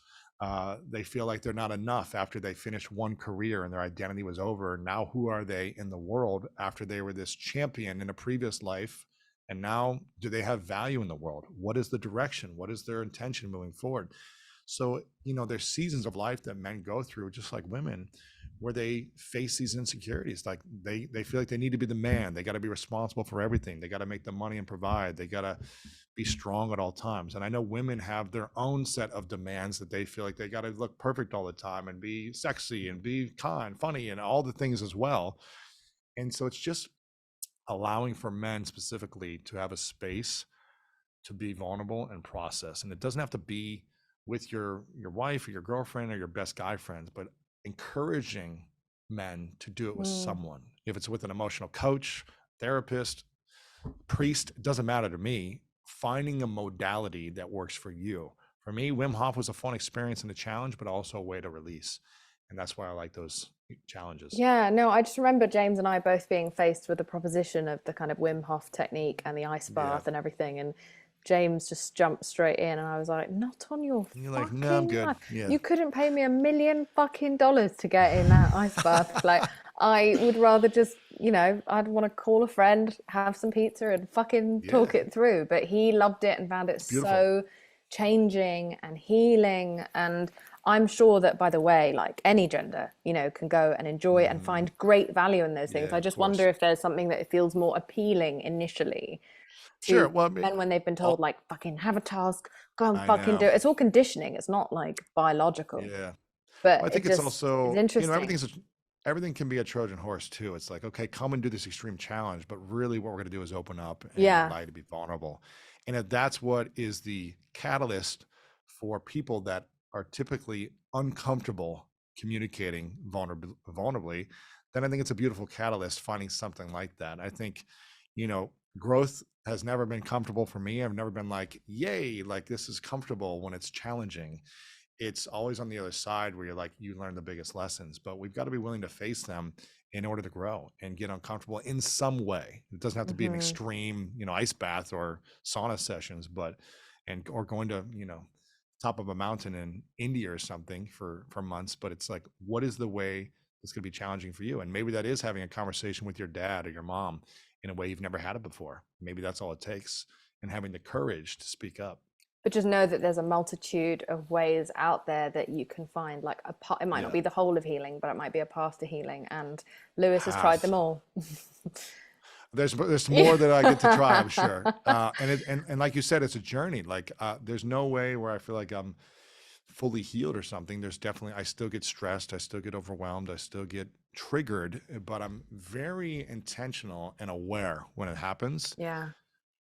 They feel like they're not enough after they finished one career and their identity was over. Now, who are they in the world after they were this champion in a previous life? And now, do they have value in the world? What is the direction? What is their intention moving forward? So, there's seasons of life that men go through, just like women, where they face these insecurities. Like they feel like they need to be the man. They got to be responsible for everything. They got to make the money and provide. They got to be strong at all times. And I know women have their own set of demands that they feel like they got to look perfect all the time and be sexy and be kind, funny, and all the things as well. And so it's just allowing for men specifically to have a space to be vulnerable and process. And it doesn't have to be with your wife or your girlfriend or your best guy friends, but encouraging men to do it with Mm. someone. If it's with an emotional coach, therapist, priest, it doesn't matter to me. Finding a modality that works for you. For me, Wim Hof was a fun experience and a challenge, but also a way to release. And that's why I like those challenges. Yeah, no, I just remember James and I both being faced with the proposition of the kind of Wim Hof technique and the ice Yeah. bath and everything. And James just jumped straight in, and I was like, not on your And you're like, no, I'm fucking good. life. Yeah. You couldn't pay me $1 million fucking to get in that ice bath. Like, I would rather just, I'd want to call a friend, have some pizza, and fucking talk Yeah. it through. But he loved it and found it It's beautiful. so changing and healing. And I'm sure that, by the way, like any gender, can go and enjoy and Hmm. find great value in those things. Yeah, I of just wonder course. if there's something that feels more appealing initially Sure. to Well, I mean, men when they've been told, all, like, fucking have a task, go and I fucking do know. it. It's all conditioning. It's not like biological, Yeah. but Well, I it think it's just is also, interesting. everything can be a Trojan horse too. It's like, okay, come and do this extreme challenge, but really what we're going to do is open up and Yeah. allow you to be vulnerable. And if that's what is the catalyst for people that are typically uncomfortable communicating vulnerably, then I think it's a beautiful catalyst finding something like that. I think, you know, growth has never been comfortable for me. I've never been like, yay, like this is comfortable when it's challenging. It's always on the other side where you're like, you learn the biggest lessons, but we've got to be willing to face them in order to grow and get uncomfortable in some way. It doesn't have to be an Hmm. extreme, ice bath or sauna sessions, or going to, top of a mountain in India or something for months. But it's like, what is the way that's going to be challenging for you? And maybe that is having a conversation with your dad or your mom in a way you've never had it before. Maybe that's all it takes, and having the courage to speak up. But just know that there's a multitude of ways out there that you can find, like a part. It might not Yeah. be the whole of healing, but it might be a path to healing. And Lewis has tried Path. them all. There's more that I get to try, I'm Yeah. sure. And like you said, it's a journey. Like there's no way where I feel like I'm fully healed or something. There's definitely, I still get stressed, I still get overwhelmed, I still get triggered, but I'm very intentional and aware when it happens, Yeah.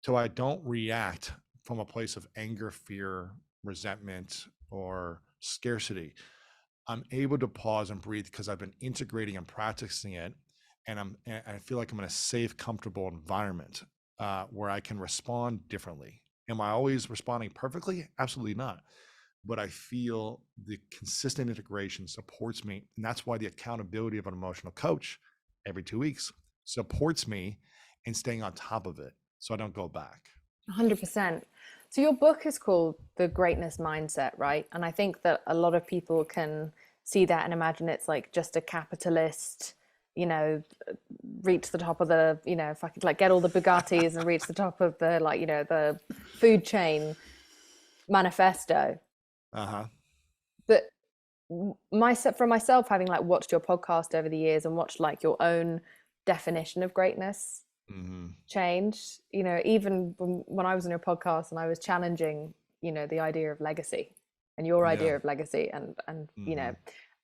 so I don't react from a place of anger, fear, resentment, or scarcity. I'm able to pause and breathe because I've been integrating and practicing it, and I feel like I'm in a safe, comfortable environment where I can respond differently. Am I always responding perfectly? Absolutely not. But I feel the consistent integration supports me, and that's why the accountability of an emotional coach every 2 weeks supports me in staying on top of it, so I don't go back. 100%. So your book is called The Greatness Mindset, right? And I think that a lot of people can see that and imagine it's like just a capitalist, you know, reach the top of the, fucking like get all the Bugattis and reach the top of the, like, the food chain manifesto. Uh huh. But myself, for myself, having like watched your podcast over the years and watched like your own definition of greatness Hmm. change, even when I was on your podcast and I was challenging, the idea of legacy and your Yeah. idea of legacy, and Hmm.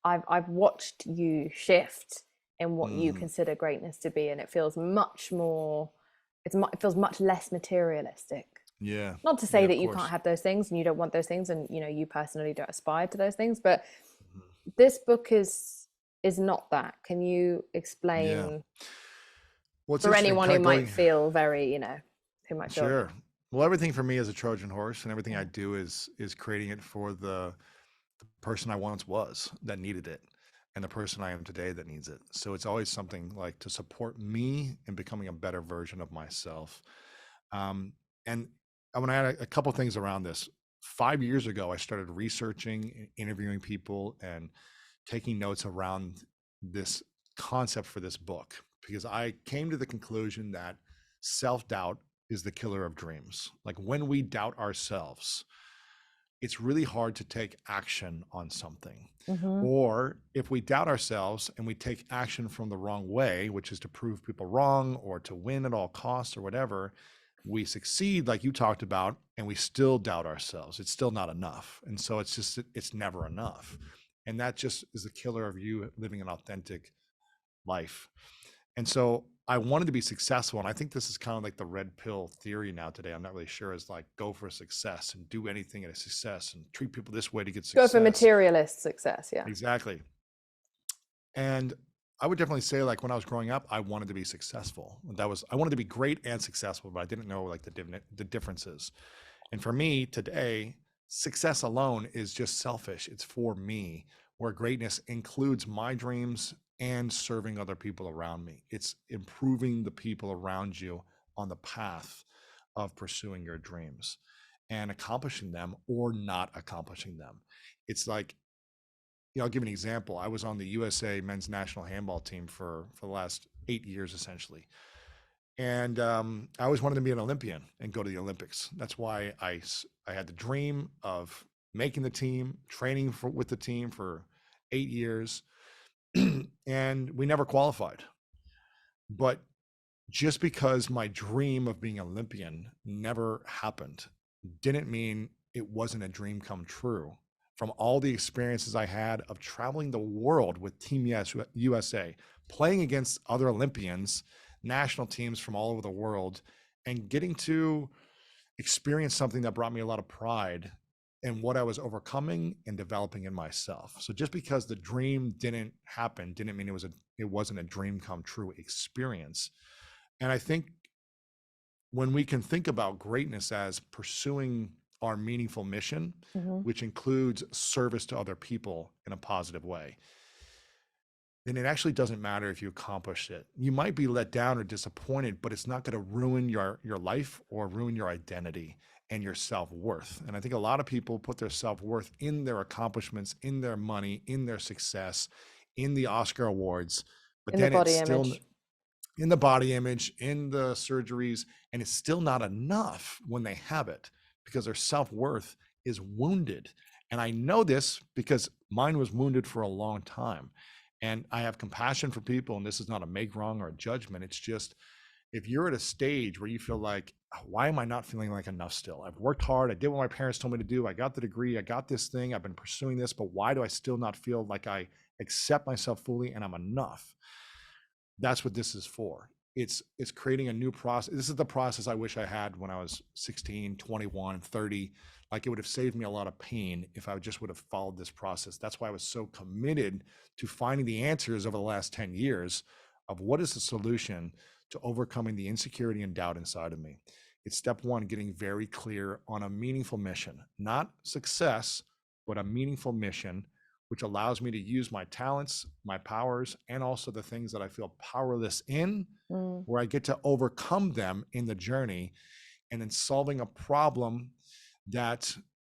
I've watched you shift in what you Hmm. consider greatness to be, and it feels much more, it feels much less materialistic. Yeah. Not to Yeah. say Of that you can't course. have those things and you don't want those things, and you personally don't aspire to those things, but Mhm. this book is not that. Can you Yeah. explain Well, it's for interesting, anyone kind who of might going. feel very, who might feel, Sure. Well, everything for me is a Trojan horse, and everything I yeah, do is creating it for the person I once was that needed it, and the person I am today that needs it. So it's always something like to support me in becoming a better version of myself. Um, and I want to add a couple things around this. 5 years ago, I started researching, interviewing people, and taking notes around this concept for this book because I came to the conclusion that self doubt is the killer of dreams. Like when we doubt ourselves, it's really hard to take action on something. mm-hmm, Or if we doubt ourselves and we take action from the wrong way, which is to prove people wrong or to win at all costs or whatever, we succeed, like you talked about, and we still doubt ourselves. It's still not enough. And so it's never enough. And that just is the killer of you living an authentic life. And so I wanted to be successful. And I think this is kind of like the red pill theory now today. I'm not really sure, is like go for success and do anything at a success and treat people this way to get go for success. materialist success, yeah. Exactly. And I would definitely say, like, when I was growing up, I wanted to be successful. I wanted to be great and successful, but I didn't know like the differences. And for me today, success alone is just selfish. It's for me, where greatness includes my dreams and serving other people around me. It's improving the people around you on the path of pursuing your dreams and accomplishing them or not accomplishing them. It's like, I'll give an example. I was on the USA men's national handball team for the last 8 years, essentially. And I always wanted to be an Olympian and go to the Olympics. That's why I had the dream of making the team, training with the team for 8 years, and we never qualified. But just because my dream of being Olympian never happened didn't mean it wasn't a dream come true. From all the experiences I had of traveling the world with Team USA, playing against other Olympians, national teams from all over the world, and getting to experience something that brought me a lot of pride in what I was overcoming and developing in myself. So just because the dream didn't happen didn't mean it wasn't a dream come true experience. And I think when we can think about greatness as pursuing our meaningful mission, Mm-hmm. which includes service to other people in a positive way, then it actually doesn't matter if you accomplish it. You might be let down or disappointed, but it's not going to ruin your life or ruin your identity and your self-worth. And I think a lot of people put their self-worth in their accomplishments, in their money, in their success, in the Oscar awards, but In the then it's body still image. in the body image, in the surgeries, and it's still not enough when they have it because their self-worth is wounded. And I know this because mine was wounded for a long time. And I have compassion for people, and this is not a make wrong or a judgment. It's just if you're at a stage where you feel like, why am I not feeling like enough still? I've worked hard. I did what my parents told me to do. I got the degree. I got this thing. I've been pursuing this, but why do I still not feel like I accept myself fully and I'm enough? That's what this is for. It's creating a new process. This is the process I wish I had when I was 16, 21, 30. Like it would have saved me a lot of pain if I just would have followed this process. That's why I was so committed to finding the answers over the last 10 years of what is the solution to overcoming the insecurity and doubt inside of me. It's step one, getting very clear on a meaningful mission, not success, but a meaningful mission which allows me to use my talents, my powers, and also the things that I feel powerless in, where I get to overcome them in the journey and then solving a problem that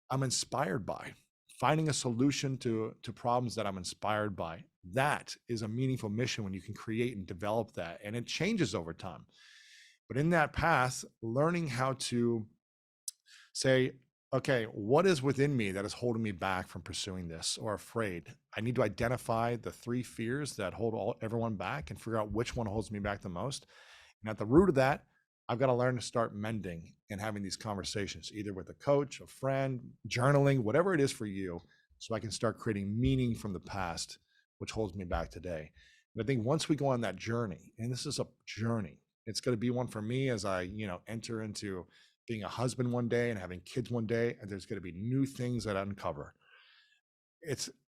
I'm inspired by, finding a solution to problems that I'm inspired by. That is a meaningful mission when you can create and develop that, and it changes over time. But in that path, learning how to say, okay, what is within me that is holding me back from pursuing this or afraid? I need to identify the three fears that hold everyone back and figure out which one holds me back the most. And at the root of that, I've got to learn to start mending and having these conversations, either with a coach, a friend, journaling, whatever it is for you, so I can start creating meaning from the past, which holds me back today. And I think once we go on that journey, and this is a journey, it's going to be one for me as I, enter into being a husband one day and having kids one day, and there's going to be new things that I uncover.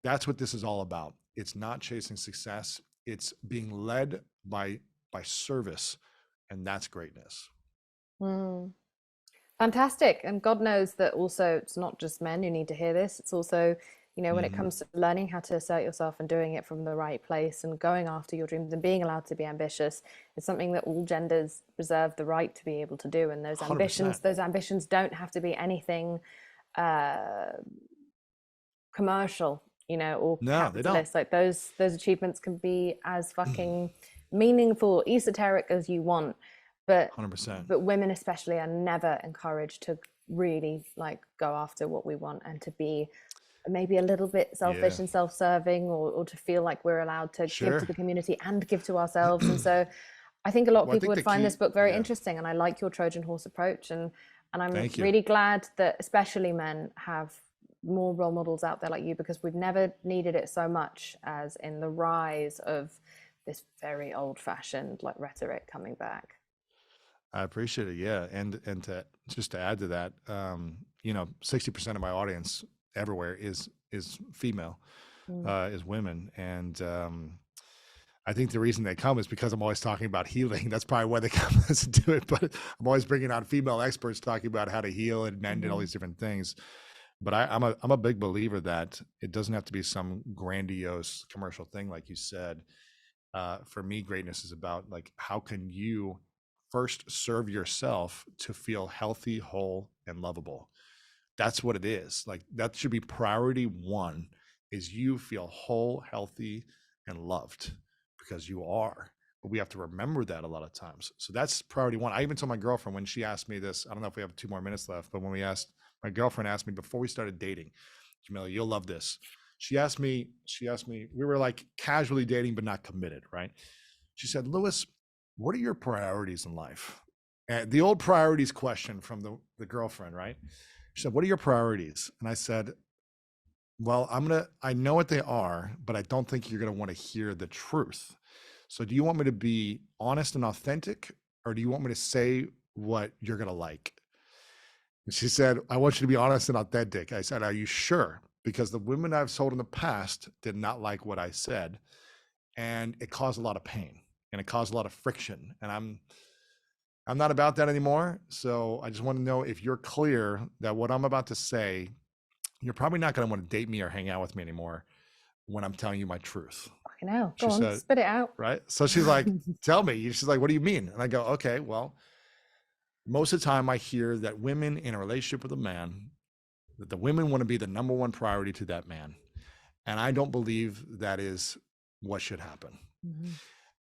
That's what this is all about. It's not chasing success. It's being led by service, and that's greatness. Mm. Fantastic. And God knows that also it's not just men who need to hear this. It's also, when it Mm-hmm. comes to learning how to assert yourself and doing it from the right place and going after your dreams and being allowed to be ambitious, it's something that all genders reserve the right to be able to do. And 100%. those ambitions don't have to be anything commercial, or No, they don't. capitalist. Like those achievements can be as fucking meaningful, esoteric as you want. But 100%. women especially are never encouraged to really like go after what we want and to be maybe a little bit selfish Yeah. and self-serving, or to feel like we're allowed to give to Sure. the community and give to ourselves. And so I think a lot of Well, I people think would the find key, this book very yeah. interesting, and I like your Trojan horse approach. And I'm Thank you. really glad that especially men have more role models out there like you, because we've never needed it so much as in the rise of this very old-fashioned like rhetoric coming back. I appreciate it. Yeah. And to just to add to that, 60% of my audience everywhere is female, Mm. is women. And I think the reason they come is because I'm always talking about healing. That's probably why they come to listen to it. But I'm always bringing on female experts talking about how to heal and mend and all Mm-hmm. these different things. But I'm a big believer that it doesn't have to be some grandiose commercial thing, like you said. For me, greatness is about like how can you first serve yourself to feel healthy, whole, and lovable. That's what it is. Like that should be priority one, is you feel whole, healthy, and loved, because you are. But we have to remember that a lot of times. So that's priority one. I even told my girlfriend when she asked me this, I don't know if we have 2 more minutes left, but when we asked My girlfriend asked me before we started dating, Jameela, you'll love this. She asked me, we were like casually dating, but not committed, right? She said, Lewis, what are your priorities in life? And the old priorities question from the girlfriend, right? She said, what are your priorities? And I said, well, I know what they are, but I don't think you're going to want to hear the truth. So do you want me to be honest and authentic, or do you want me to say what you're going to like? And she said, I want you to be honest and authentic. I said, are you sure? Because the women I've sold in the past did not like what I said, and it caused a lot of pain and it caused a lot of friction. And I'm not about that anymore. So I just want to know if you're clear that what I'm about to say, you're probably not going to want to date me or hang out with me anymore when I'm telling you my truth. Fucking hell. Go She on, said, spit it out. right? So she's like, tell me. She's like, what do you mean? And I go, okay, well, most of the time I hear that women in a relationship with a man, that the women want to be the number one priority to that man. And I don't believe that is what should happen. Mm-hmm.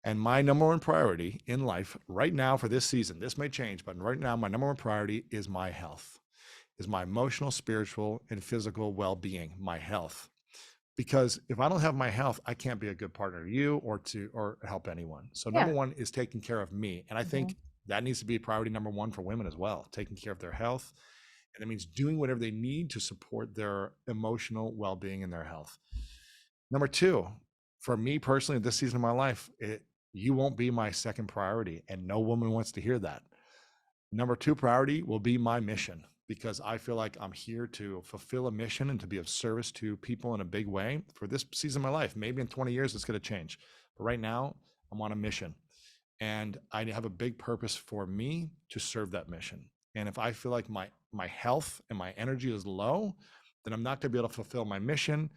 And my number one priority in life right now for this season, this may change, but right now my number one priority is my health, is my emotional, spiritual, and physical well-being, my health. Because if I don't have my health, I can't be a good partner to you or help anyone. So number one is taking care of me. And I think that needs to be priority number one for women as well, taking care of their health. And it means doing whatever they need to support their emotional well-being and their health. Number two, for me personally, this season of my life, you won't be my second priority, and no woman wants to hear that. Number two priority will be my mission, because I feel like I'm here to fulfill a mission and to be of service to people in a big way for this season of my life. Maybe in 20 years, it's going to change. But right now, I'm on a mission, and I have a big purpose for me to serve that mission. And if I feel like my health and my energy is low, then I'm not going to be able to fulfill my mission,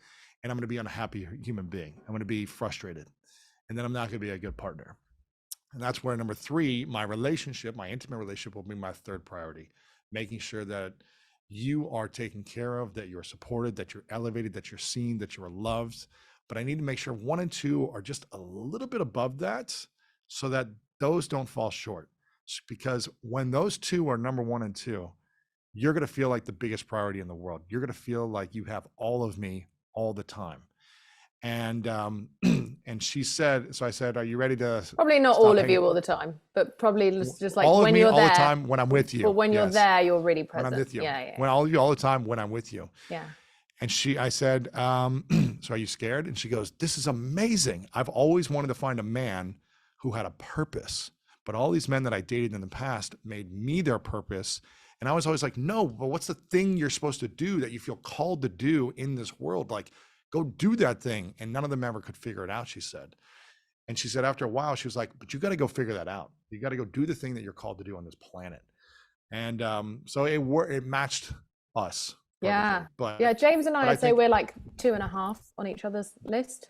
and I'm going to be an unhappy human being. I'm going to be frustrated, and then I'm not going to be a good partner. And that's where number three, my intimate relationship will be my third priority, making sure that you are taken care of, that you're supported, that you're elevated, that you're seen, that you're loved. But I need to make sure 1 and 2 are just a little bit above that so that those don't fall short. Because when those two are number 1 and 2, you're going to feel like the biggest priority in the world. You're going to feel like you have all of me all the time. And and she said, so I said, are you ready to probably not all of you all the time, but probably just like when you're there all the time when I'm with you. But when you're there, you're really present. When I'm with you. Yeah. When all of you all the time when I'm with you. Yeah. And I said, so are you scared? And she goes, this is amazing. I've always wanted to find a man who had a purpose, but all these men that I dated in the past made me their purpose. And I was always like, no, but what's the thing you're supposed to do that you feel called to do in this world? Like, go do that thing. And none of them ever could figure it out, she said. And she said after a while, she was like, but you got to go figure that out. You got to go do the thing that you're called to do on this planet. And so it matched us. Yeah. But yeah, James and I say we're like 2.5 on each other's list.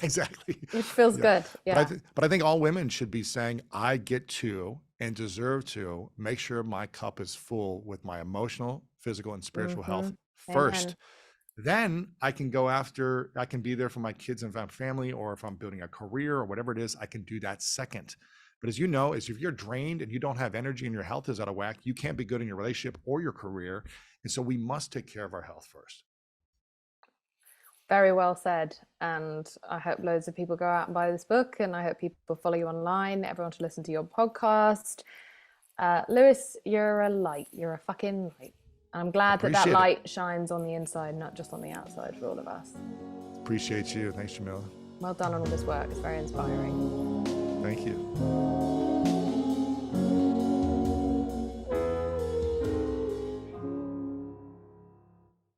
Exactly. Which feels good. Yeah. But I think all women should be saying, I get to and deserve to make sure my cup is full with my emotional, physical, and spiritual health first. Amen. Then I can be there for my kids and family, or if I'm building a career or whatever it is, I can do that second. But as you know, if you're drained and you don't have energy and your health is out of whack, you can't be good in your relationship or your career. And so we must take care of our health first. Very well said. And I hope loads of people go out and buy this book, and I hope people follow you online, everyone to listen to your podcast. Lewis, you're a light. You're a fucking light. I'm glad that light shines on the inside, not just on the outside for all of us. Appreciate you. Thanks, Jameela. Well done on all this work. It's very inspiring. Thank you.